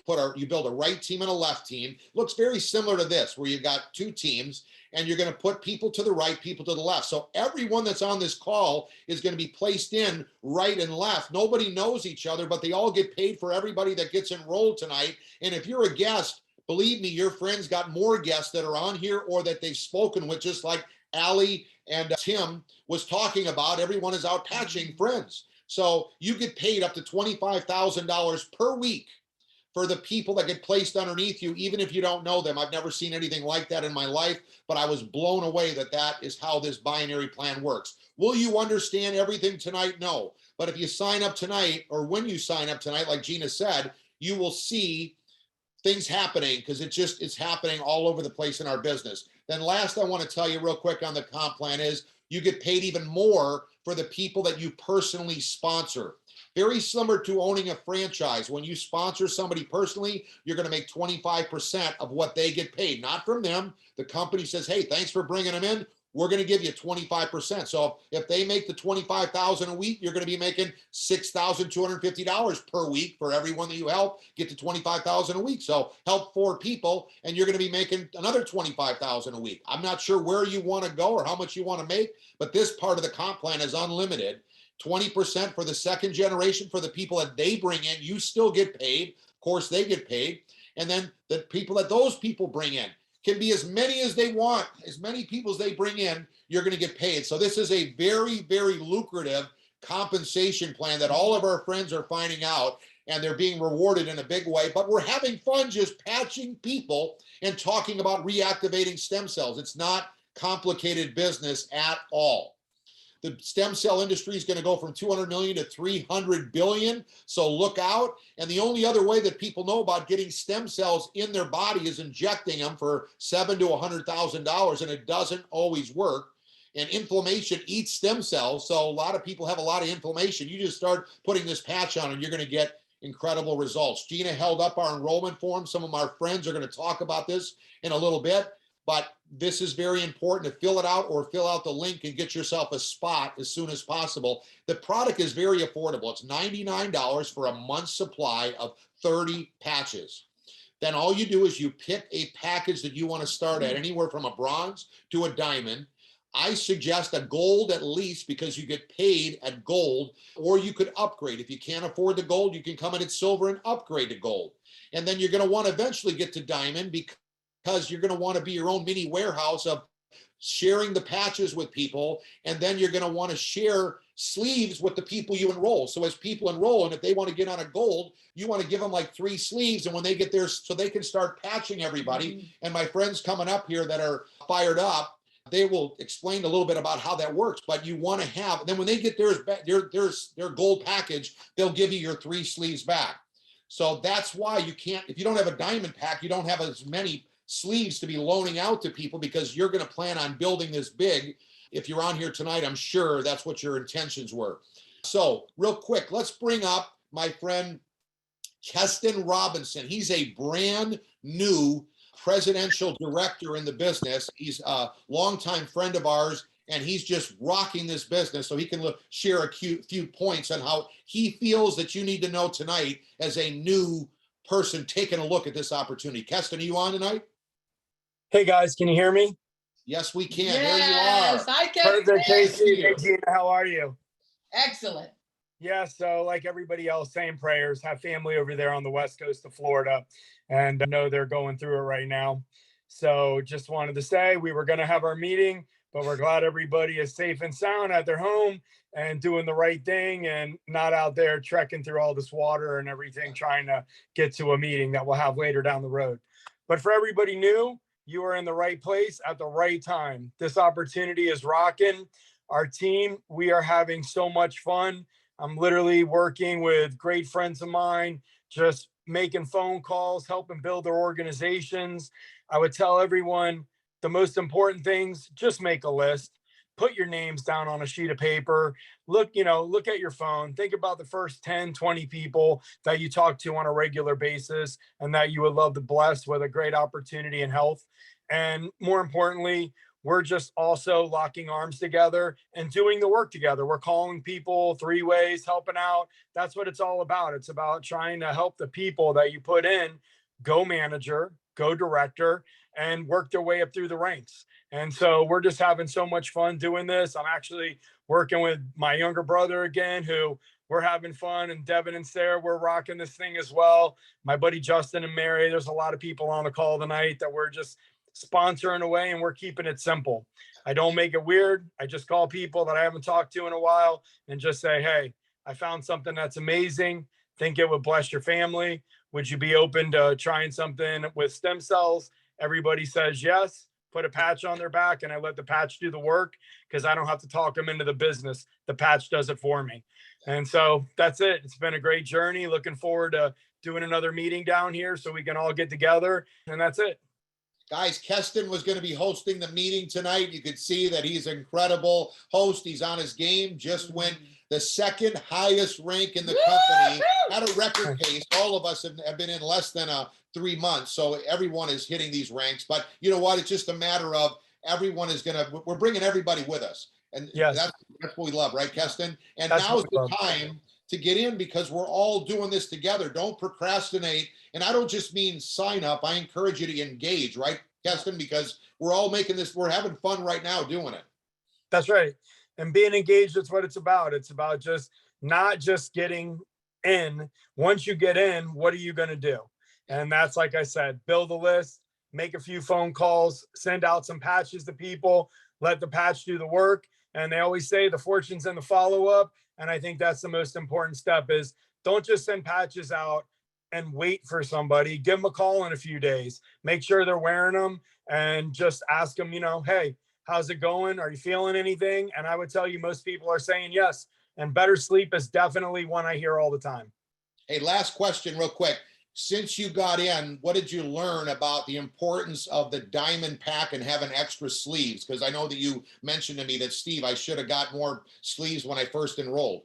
build a right team and a left team. Looks very similar to this, where you've got 2 teams and you're going to put people to the right, people to the left. So everyone that's on this call is going to be placed in right and left. Nobody knows each other, but they all get paid for everybody that gets enrolled tonight. And if you're a guest, believe me, your friends got more guests that are on here or that they've spoken with, just like Allie and Tim was talking about. Everyone is out patching friends. So you get paid up to $25,000 per week for the people that get placed underneath you, even if you don't know them. I've never seen anything like that in my life, but I was blown away that that is how this binary plan works. Will you understand everything tonight? No. But if you sign up tonight, or when you sign up tonight, like Gina said, you will see things happening, because it's happening all over the place in our business. Then last, I want to tell you real quick on the comp plan is you get paid even more for the people that you personally sponsor. Very similar to owning a franchise. When you sponsor somebody personally, you're going to make 25% of what they get paid, not from them. The company says, hey, thanks for bringing them in. We're going to give you 25%. So if they make the $25,000 a week, you're going to be making $6,250 per week for everyone that you help get to $25,000 a week. So help 4 people and you're going to be making another $25,000 a week. I'm not sure where you want to go or how much you want to make, but this part of the comp plan is unlimited. 20% for the second generation, for the people that they bring in, you still get paid. Of course, they get paid. And then the people that those people bring in can be as many as they want, as many people as they bring in, you're going to get paid. So this is a very, very lucrative compensation plan that all of our friends are finding out, and they're being rewarded in a big way. But we're having fun just patching people and talking about reactivating stem cells. It's not complicated business at all. The stem cell industry is going to go from 200 million to 300 billion. So look out. And the only other way that people know about getting stem cells in their body is injecting them for $7,000 to $100,000. And it doesn't always work. And inflammation eats stem cells. So a lot of people have a lot of inflammation. You just start putting this patch on and you're going to get incredible results. Gina held up our enrollment form. Some of our friends are going to talk about this in a little bit. But this is very important to fill it out or fill out the link and get yourself a spot as soon as possible. The product is very affordable. It's $99 for a month's supply of 30 patches. Then all you do is you pick a package that you want to start at, anywhere from a bronze to a diamond. I suggest a gold at least, because you get paid at gold, or you could upgrade. If you can't afford the gold, you can come in at silver and upgrade to gold. And then you're going to want to eventually get to diamond, because you're going to want to be your own mini warehouse of sharing the patches with people. And then you're going to want to share sleeves with the people you enroll. So as people enroll, and if they want to get on a gold, you want to give them like 3 sleeves. And when they get there, so they can start patching everybody. And my friends coming up here that are fired up, they will explain a little bit about how that works. But you want to have, then when they get their gold package, they'll give you your 3 sleeves back. So that's why you can't, if you don't have a diamond pack, you don't have as many sleeves to be loaning out to people, because you're going to plan on building this big. If you're on here tonight, I'm sure that's what your intentions were. So real quick, let's bring up my friend Keston Robinson. He's a brand new presidential director in the business. He's a longtime friend of ours, and he's just rocking this business. So he can share a few points on how he feels that you need to know tonight as a new person taking a look at this opportunity. Keston, are you on tonight? Hey guys, can you hear me? Yes, we can. Yes, There you are. I can. Perfect, Casey. Hey Gina, how are you? Excellent. Yeah, so like everybody else, saying prayers. Have family over there on the west coast of Florida, and I know they're going through it right now. So just wanted to say we were going to have our meeting. but we're glad everybody is safe and sound at their home and doing the right thing and not out there trekking through all this water and everything, trying to get to a meeting that we'll have later down the road. But for everybody new, you are in the right place at the right time. This opportunity is rocking. Our team, we are having so much fun. I'm literally working with great friends of mine, just making phone calls, helping build their organizations. I would tell everyone the most important things, just make a list, put your names down on a sheet of paper, look at your phone, think about the first 10, 20 people that you talk to on a regular basis and that you would love to bless with a great opportunity and health. And more importantly, we're just also locking arms together and doing the work together. We're calling people 3 ways, helping out. That's what it's all about. It's about trying to help the people that you put in go manager, go director, and work their way up through the ranks. And so we're just having so much fun doing this. I'm actually working with my younger brother again, who we're having fun, and Devin and Sarah, we're rocking this thing as well. My buddy Justin and Mary, there's a lot of people on the call tonight that we're just sponsoring away, and we're keeping it simple. I don't make it weird. I just call people that I haven't talked to in a while and just say, hey, I found something that's amazing. Think it would bless your family. Would you be open to trying something with stem cells? Everybody says yes. Put a patch on their back, and I let the patch do the work because I don't have to talk them into the business. The patch does it for me. And so that's it. It's been a great journey. Looking forward to doing another meeting down here so we can all get together. And that's it. Guys, Keston was going to be hosting the meeting tonight. You could see that he's an incredible host. He's on his game. Just went the second highest rank in the company at a record pace. All of us have been in less than 3 months. So everyone is hitting these ranks. But you know what? It's just a matter of everyone is we're bringing everybody with us. And yes, that's what we love, right, Keston? And now's the time to get in because we're all doing this together. Don't procrastinate. And I don't just mean sign up. I encourage you to engage, right, Keston? Because we're all making this, we're having fun right now doing it. That's right. And being engaged, that's what it's about. It's about just not just getting in. Once you get in, what are you going to do? And that's, like I said, build a list, make a few phone calls, send out some patches to people, let the patch do the work. And they always say the fortune's in the follow-up. And I think that's the most important step is don't just send patches out and wait for somebody. Give them a call in a few days. Make sure they're wearing them and just ask them, hey, how's it going? Are you feeling anything? And I would tell you most people are saying yes. And better sleep is definitely one I hear all the time. Hey, last question real quick. Since you got in, what did you learn about the importance of the diamond pack and having extra sleeves? Because I know that you mentioned to me that, Steve, I should have got more sleeves when I first enrolled.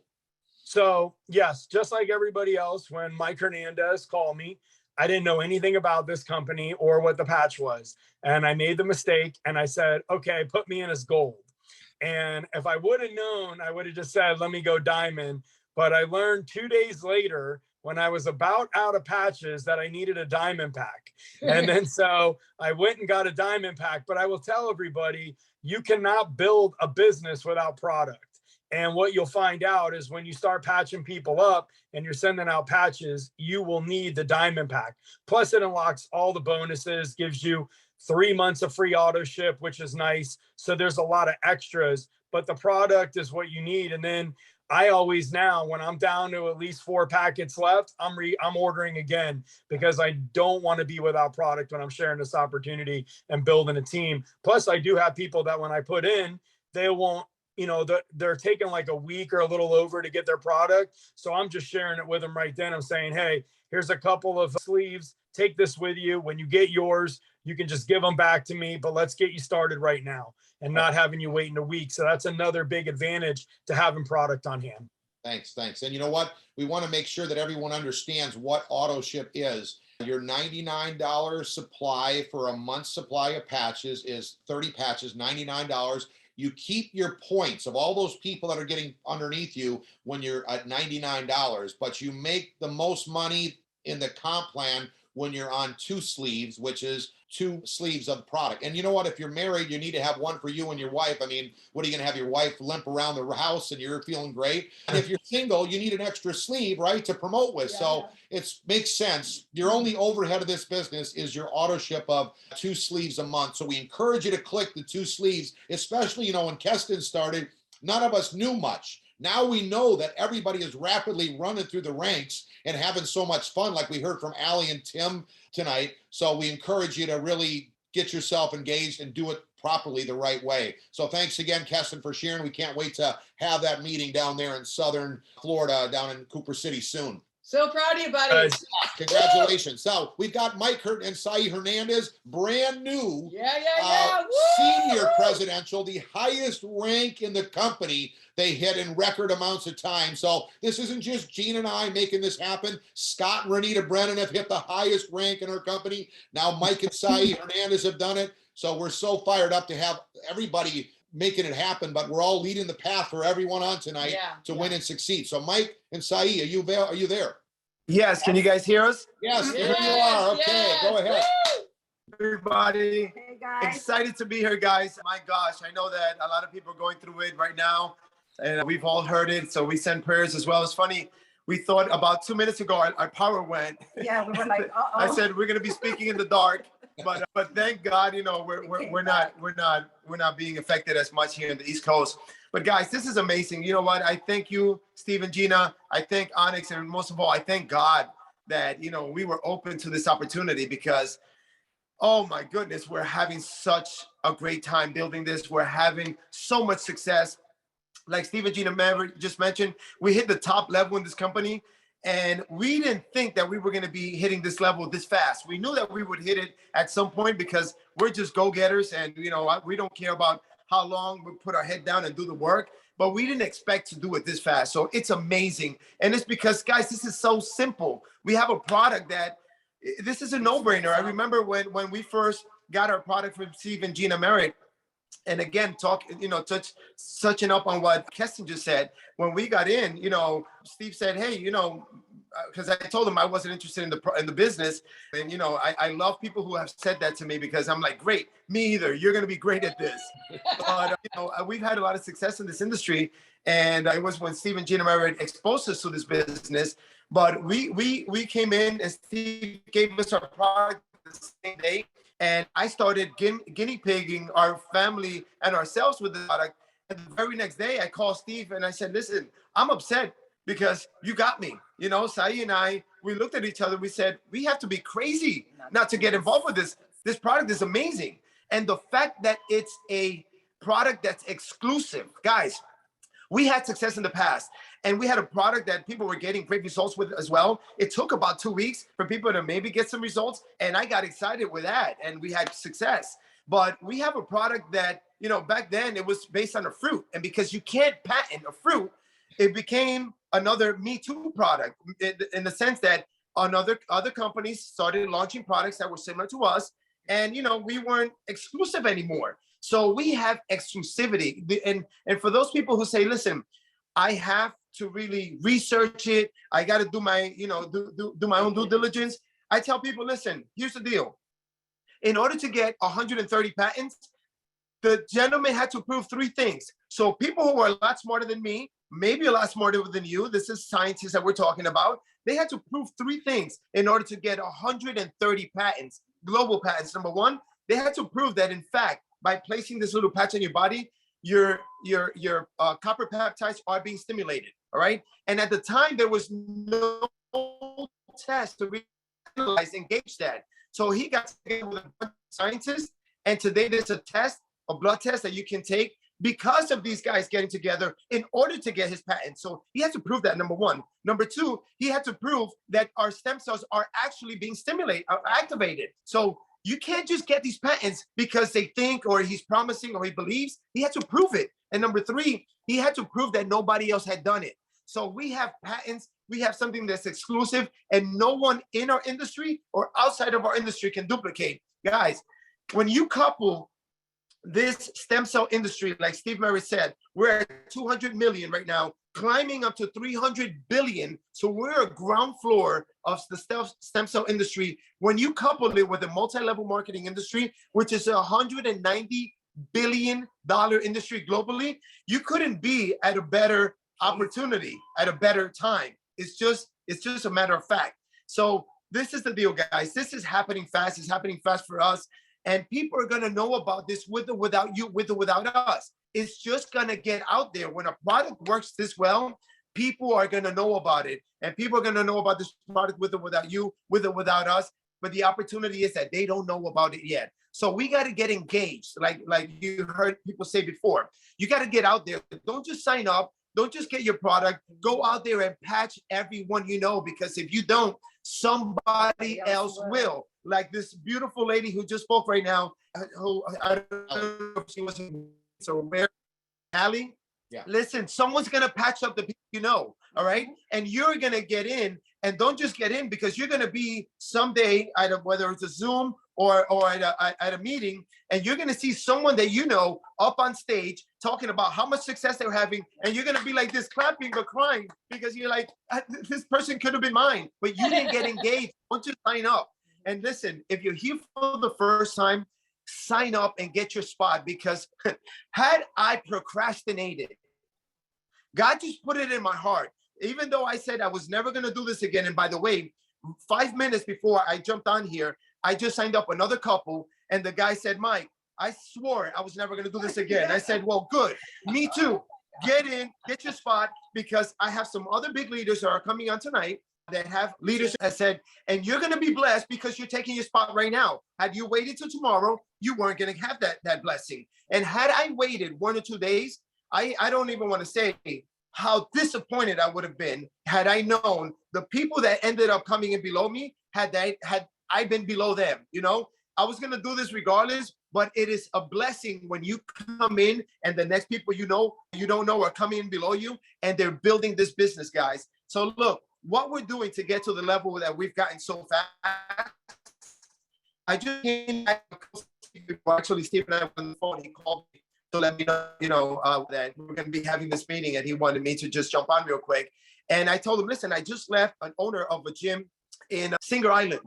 So yes, just like everybody else, when Mike Hernandez called me, I didn't know anything about this company or what the patch was. And I made the mistake and I said, okay, put me in as gold. And if I would have known, I would have just said, let me go diamond. But I learned 2 days later when I was about out of patches that I needed a diamond pack. And then so I went and got a diamond pack. But I will tell everybody, you cannot build a business without product. And what you'll find out is when you start patching people up and you're sending out patches, you will need the diamond pack. Plus it unlocks all the bonuses, gives you 3 months of free auto ship, which is nice. So there's a lot of extras, but the product is what you need. And then I always now, when I'm down to at least 4 packets left, I'm ordering again because I don't want to be without product when I'm sharing this opportunity and building a team. Plus I do have people that when I put in, they won't, they're taking like a week or a little over to get their product. So I'm just sharing it with them right then. I'm saying, hey, here's a couple of sleeves. Take this with you. When you get yours, you can just give them back to me, but let's get you started right now and not having you waiting a week. So that's another big advantage to having product on hand. Thanks. And you know what? We want to make sure that everyone understands what auto ship is. Your $99 supply for a month's supply of patches is 30 patches, $99. You keep your points of all those people that are getting underneath you when you're at $99, but you make the most money in the comp plan when you're on two sleeves, which is two sleeves of product. And you know what? If you're married, you need to have one for you and your wife. I mean, what are you going to have your wife limp around the house and you're feeling great? And if you're single, you need an extra sleeve, right, to promote with. So it makes sense. Your only overhead of this business is your auto ship of 2 sleeves a month. So we encourage you to click the 2 sleeves, especially, when Keston started, none of us knew much. Now we know that everybody is rapidly running through the ranks and having so much fun, like we heard from Allie and Tim tonight. So we encourage you to really get yourself engaged and do it properly the right way. So thanks again, Keston, for sharing. We can't wait to have that meeting down there in Southern Florida, down in Cooper City soon. So proud of you, buddy. Congratulations. So we've got Mike Hurt and Sai Hernandez, brand new Woo! senior presidential, the highest rank in the company they hit in record amounts of time. So this isn't just Gene and I making this happen. Scott and Renita Brennan have hit the highest rank in our company. Now Mike and Sai Hernandez have done it. So we're so fired up to have everybody making it happen, but we're all leading the path for everyone on tonight to win and succeed. So Mike and Sai, are you there? Yes, can you guys hear us? Yes, here you are. Okay, go ahead. Everybody, Hey, guys. excited to be here, guys. My gosh, I know that a lot of people are going through it right now, and we've all heard it, so we send prayers as well. It's funny, we thought about 2 minutes ago, our power went. Yeah, we were like, uh-oh. I said, we're going to be speaking in the dark, but thank God, we're not being affected as much here in the East Coast. But guys, this is amazing. You know what? I thank you, Steve and Gina. I thank Onyx, and most of all, I thank God that, we were open to this opportunity because, oh my goodness, we're having such a great time building this. We're having so much success. Like Steve and Gina Merritt just mentioned, we hit the top level in this company, and we didn't think that we were going to be hitting this level this fast. We knew that we would hit it at some point because we're just go-getters, and we don't care about how long we put our head down and do the work, but we didn't expect to do it this fast. So it's amazing. And it's because, guys, this is so simple. We have a product that this is a no-brainer. I remember when we first got our product from Steve and Gina Merritt, and again, touching up on what Keston just said, when we got in, Steve said, hey, because I told him I wasn't interested in the business. And, I love people who have said that to me because I'm like, great, me either. You're going to be great at this. But, we've had a lot of success in this industry. And it was when Steve and Gina Merritt exposed us to this business. But we came in and Steve gave us our product the same day. And I started guinea pigging our family and ourselves with the product. And the very next day, I called Steve and I said, listen, I'm upset because you got me. Sai and I, we looked at each other. We said, we have to be crazy not to get involved with this. This product is amazing. And the fact that it's a product that's exclusive, guys, we had success in the past, and we had a product that people were getting great results with as well. It took about 2 weeks for people to maybe get some results, and I got excited with that, and we had success. But we have a product that, back then it was based on a fruit, and because you can't patent a fruit, it became another Me Too product in the sense that other companies started launching products that were similar to us, and we weren't exclusive anymore. So we have exclusivity. And for those people who say, listen, I have to really research it, I got to do my, do my own due diligence. I tell people, listen, here's the deal. In order to get 130 patents, the gentleman had to prove 3 things. So people who are a lot smarter than me, maybe a lot smarter than you, this is scientists that we're talking about, they had to prove 3 things in order to get 130 patents, global patents. Number 1, they had to prove that, in fact, by placing this little patch on your body, your copper peptides are being stimulated, all right? And at the time, there was no test to analyze and gauge that. So he got together with a bunch of scientists, and today there's a blood test that you can take because of these guys getting together in order to get his patent. So he had to prove that, number 1. Number 2, he had to prove that our stem cells are actually being stimulated, or activated. So you can't just get these patents because they think, or he's promising, or he believes. He had to prove it. And number 3, he had to prove that nobody else had done it. So we have patents, we have something that's exclusive, and no one in our industry or outside of our industry can duplicate. Guys, when you couple this stem cell industry, like Steve Merritt said, we're at 200 million right now, climbing up to 300 billion. So we're a ground floor of the stem cell industry. When you couple it with a multi-level marketing industry, which is a $190 billion industry globally, you couldn't be at a better opportunity at a better time. It's just a matter of fact. So this is the deal, guys. This is happening fast. It's happening fast for us. And people are going to know about this with or without you, with or without us. It's just going to get out there. When a product works this well, people are going to know about it. And people are going to know about this product with or without you, with or without us. But the opportunity is that they don't know about it yet. So we got to get engaged. Like you heard people say before, you got to get out there. Don't just sign up. Don't just get your product. Go out there and patch everyone you know, because if you don't, somebody else will. Like this beautiful lady who just spoke right now, who I don't know if she was so aware, Allie. Yeah. Listen, someone's gonna patch up the people you know, all right? And you're gonna get in, and don't just get in, because you're gonna be someday whether it's a Zoom or at a meeting, and you're gonna see someone that you know up on stage talking about how much success they're having, and you're gonna be like this, clapping but crying, because you're like, this person could have been mine, but you didn't get engaged. Don't just sign up. And listen, if you're here for the first time, sign up and get your spot, because had I procrastinated, God just put it in my heart. Even though I said I was never going to do this again. And by the way, 5 minutes before I jumped on here, I just signed up another couple. And the guy said, Mike, I swore I was never going to do this again. I said, well, good. Me too. Get in, get your spot, because I have some other big leaders that are coming on tonight that have leaders that said, and you're going to be blessed because you're taking your spot right now. Had you waited till tomorrow, you weren't going to have that blessing. And had I waited 1 or 2 days, I don't even want to say how disappointed I would have been had I known the people that ended up coming in below me, had I been below them. You know, I was going to do this regardless, but it is a blessing when you come in and the next people you don't know are coming in below you, and they're building this business, guys. So look, what we're doing to get to the level that we've gotten so fast. I just came back, actually Steve and I were on the phone. He called me to let me know, that we're going to be having this meeting, and he wanted me to just jump on real quick. And I told him, listen, I just left an owner of a gym in Singer Island.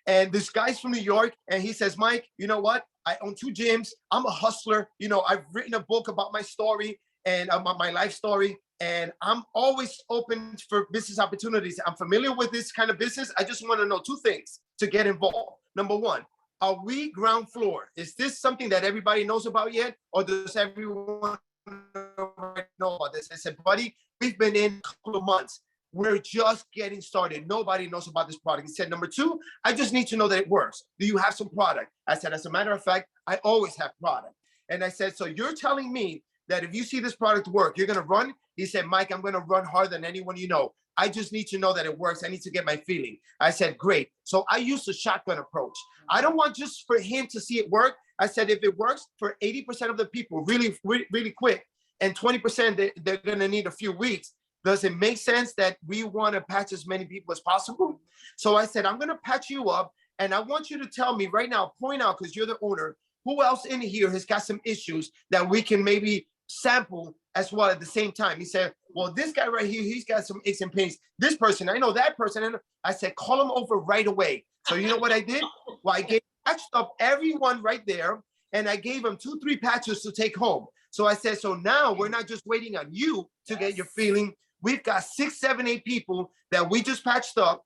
And this guy's from New York, and he says, Mike, you know what? I own 2 gyms. I'm a hustler. You know, I've written a book about my story and about my life story. And I'm always open for business opportunities. I'm familiar with this kind of business. I just want to know 2 things to get involved. Number 1, are we ground floor? Is this something that everybody knows about yet? Or does everyone know about this? I said, buddy, we've been in a couple of months. We're just getting started. Nobody knows about this product. He said, number 2, I just need to know that it works. Do you have some product? I said, as a matter of fact, I always have product. And I said, so you're telling me that if you see this product work, you're going to run? He said, Mike, I'm going to run harder than anyone you know. I just need to know that it works. I need to get my feeling. I said, great. So I used the shotgun approach. I don't want just for him to see it work. I said, if it works for 80% of the people really, really quick, and 20% they're going to need a few weeks, does it make sense that we want to patch as many people as possible? So I said, I'm going to patch you up, and I want you to tell me right now, point out, because you're the owner, who else in here has got some issues that we can maybe sample as well at the same time. He said, well, this guy right here, he's got some aches and pains. This person, I know that person. And I said, call him over right away. So you know what I did? Well, I patched up everyone right there, and I gave him 2-3 patches to take home. So I said, so now we're not just waiting on you to get your feeling. We've got 6, 7, 8 people that we just patched up.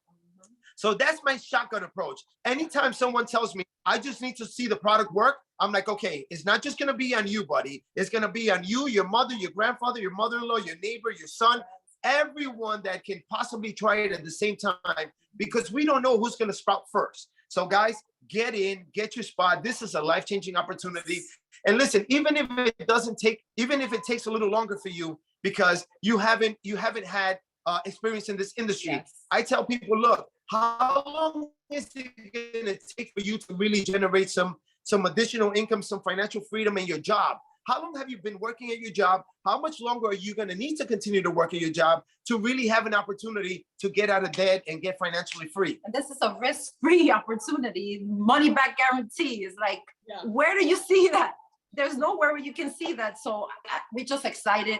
So that's my shotgun approach. Anytime someone tells me, I just need to see the product work, I'm like, okay, it's not just going to be on you, buddy. It's going to be on you, your mother, your grandfather, your mother-in-law, your neighbor, your son, everyone that can possibly try it at the same time, because we don't know who's going to sprout first. So guys, get in, get your spot. This is a life-changing opportunity. And listen, even if it takes a little longer for you, because you haven't had experience in this industry. Yes. I tell people, look, how long is it going to take for you to really generate some additional income, some financial freedom in your job? How long have you been working at your job? How much longer are you going to need to continue to work at your job to really have an opportunity to get out of debt and get financially free? And this is a risk-free opportunity, money back guarantee. Is like, where do you see that? there's nowhere where you can see that. So we're just excited.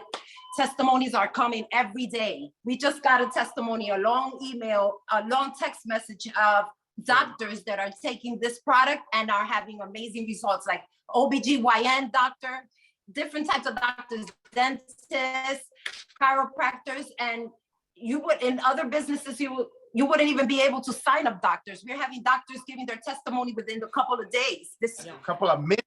Testimonies are coming every day. We just got a testimony, a long email, a long text message of doctors that are taking this product and are having amazing results, like OBGYN doctor, different types of doctors, dentists, chiropractors, and you would, in other businesses, you wouldn't even be able to sign up doctors. We're having doctors giving their testimony within a couple of days. This A couple of minutes.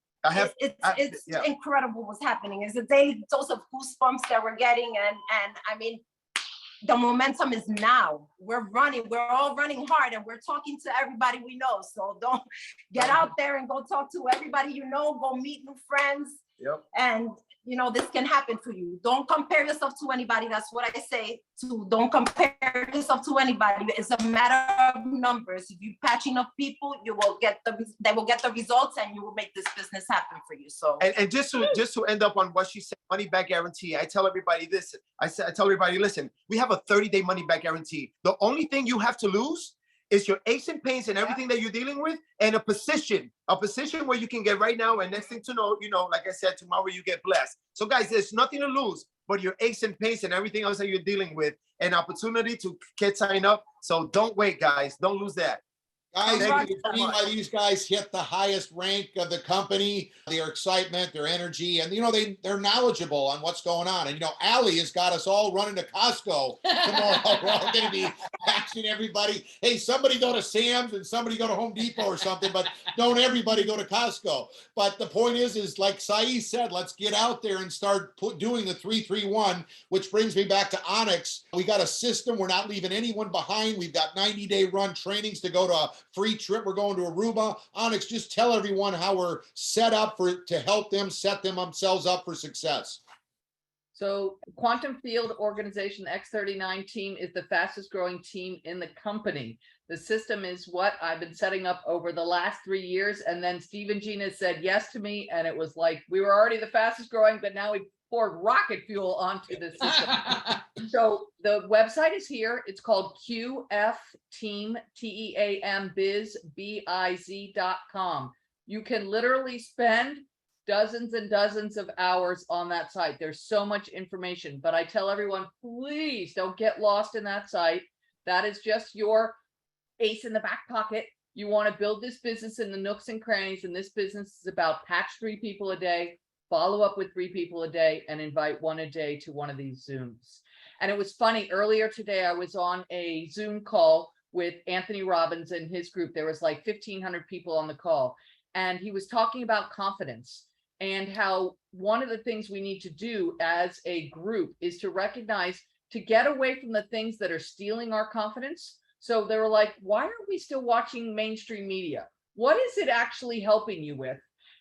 it's incredible what's happening. It's a daily dose of goosebumps that we're getting, and I mean, the momentum is now. We're all running hard, and we're talking to everybody we know. So don't get out there and go talk to everybody you know, go meet new friends. Yep. And you know, this can happen for you. Don't compare yourself to anybody. That's what I say to, don't compare yourself to anybody. It's a matter of numbers. If you patch enough people, they will get the results, and you will make this business happen for you. So and just to end up on what she said, money back guarantee. I tell everybody this. I tell everybody, listen, we have a 30-day money back guarantee. The only thing you have to lose is your aches and pains and everything that you're dealing with, and a position where you can get right now. And next thing to know, you know, like I said, tomorrow you get blessed. So guys, there's nothing to lose but your aches and pains and everything else that you're dealing with, an opportunity to get signed up. So don't wait, guys. Don't lose that. Guys, you can see why these guys hit the highest rank of the company, their excitement, their energy, and, you know, they're knowledgeable on what's going on. And, you know, Allie has got us all running to Costco tomorrow. We're all going to be asking everybody, hey, somebody go to Sam's and somebody go to Home Depot or something, but don't everybody go to Costco. But the point is like Sai said, let's get out there and start doing the 3-3-1, which brings me back to Onyx. We got a system. We're not leaving anyone behind. We've got 90-day run trainings to go to a free trip. We're going to Aruba. Onyx, just tell everyone how we're set up to help them set themselves up for success. So Quantum Field Organization X39 team is the fastest growing team in the company. The system is what I've been setting up over the last 3 years. And then Steve and Gina said yes to me. And it was like, we were already the fastest growing, but now we poured rocket fuel onto the system. So the website is here. It's called QFTeam, TEAM biz.com. You can literally spend dozens and dozens of hours on that site. There's so much information, but I tell everyone, please don't get lost in that site. That is just your ace in the back pocket. You want to build this business in the nooks and crannies, and this business is about patch 3 people a day, follow up with 3 people a day, and invite 1 a day to one of these Zooms. And it was funny, earlier today, I was on a Zoom call with Anthony Robbins and his group. There was like 1,500 people on the call, and he was talking about confidence and how one of the things we need to do as a group is to recognize, to get away from the things that are stealing our confidence. So they were like, why are we still watching mainstream media? What is it actually helping you with?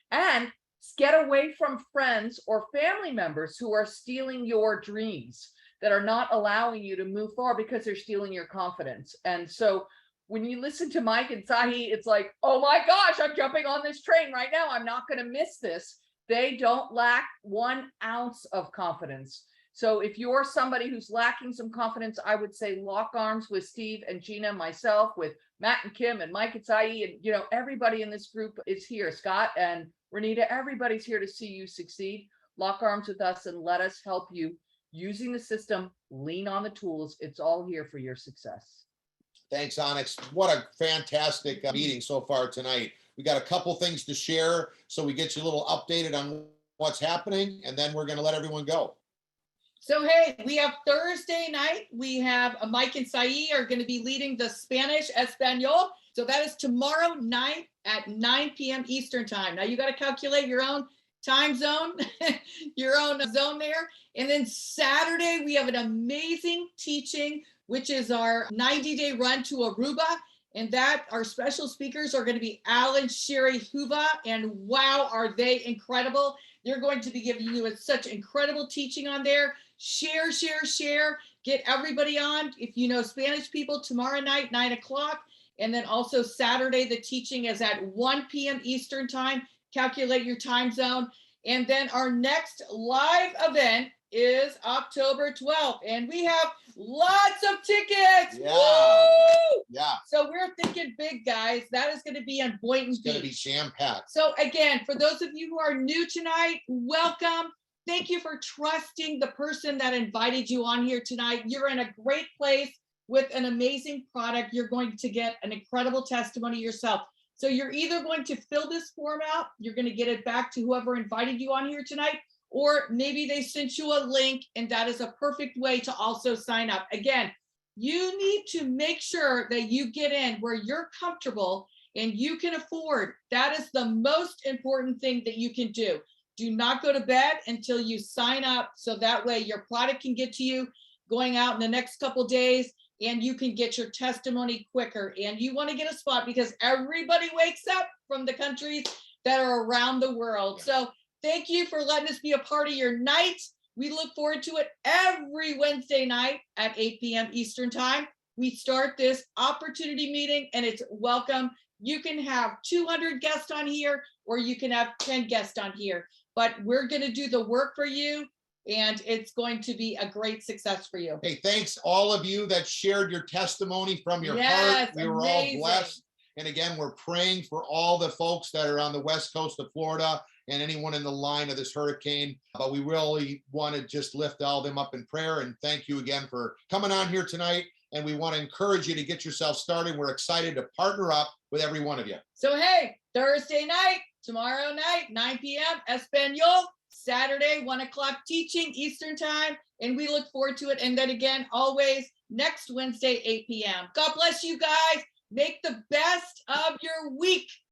And get away from friends or family members who are stealing your dreams, that are not allowing you to move forward because they're stealing your confidence. And so when you listen to Mike and Sahi, it's like, oh my gosh, I'm jumping on this train right now. I'm not going to miss this. They don't lack 1 ounce of confidence. So if you're somebody who's lacking some confidence, I would say lock arms with Steve and Gina, myself, with Matt and Kim and Mike and Sahi, and, you know, everybody in this group is here. Scott and Renita, everybody's here to see you succeed. Lock arms with us and let us help you using the system. Lean on the tools. It's all here for your success. Thanks, Onyx. What a fantastic meeting so far tonight. We got a couple things to share, so we get you a little updated on what's happening, and then we're going to let everyone go. So, hey, we have Thursday night. We have Mike and Sahi are going to be leading the Spanish Espanol. So that is tomorrow night at 9 p.m. Eastern time. Now you got to calculate your own time zone, your own zone there. And then Saturday, we have an amazing teaching, which is our 90-day run to Aruba. And that our special speakers are going to be Alan Sherry Huva. And wow, are they incredible. They're going to be giving you such incredible teaching on there. Share, share, share. Get everybody on. If you know Spanish people, tomorrow night, 9 o'clock. And then also Saturday, the teaching is at 1 p.m. Eastern time. Calculate your time zone. And then our next live event is October 12th. And we have lots of tickets. Yeah. Yeah. So we're thinking big, guys. That is going to be on Boynton It's going to be Beach. jam-packed. So again, for those of you who are new tonight, welcome. Thank you for trusting the person that invited you on here tonight. You're in a great place with an amazing product. You're going to get an incredible testimony yourself. So you're either going to fill this form out, you're going to get it back to whoever invited you on here tonight, or maybe they sent you a link, and that is a perfect way to also sign up. Again, you need to make sure that you get in where you're comfortable and you can afford. That is the most important thing that you can do. Do not go to bed until you sign up, so that way your product can get to you going out in the next couple of days, and you can get your testimony quicker. And you want to get a spot because everybody wakes up from the countries that are around the world. So thank you for letting us be a part of your night. We look forward to it every Wednesday night at 8 p.m. Eastern time. We start this opportunity meeting, and it's welcome. You can have 200 guests on here, or you can have 10 guests on here, but we're going to do the work for you, and it's going to be a great success for you. Hey, thanks all of you that shared your testimony from your Yes, heart. We were amazing. all blessed. And again, we're praying for all the folks that are on the west coast of Florida and anyone in the line of this hurricane. But we really want to just lift all them up in prayer. And thank you again for coming on here tonight. And we want to encourage you to get yourself started. We're excited to partner up with every one of you. So, hey, Thursday night, tomorrow night, 9 p.m. Espanol, Saturday, 1 o'clock teaching Eastern time. And we look forward to it. And then again, always next Wednesday, 8 p.m. God bless you guys. Make the best of your week.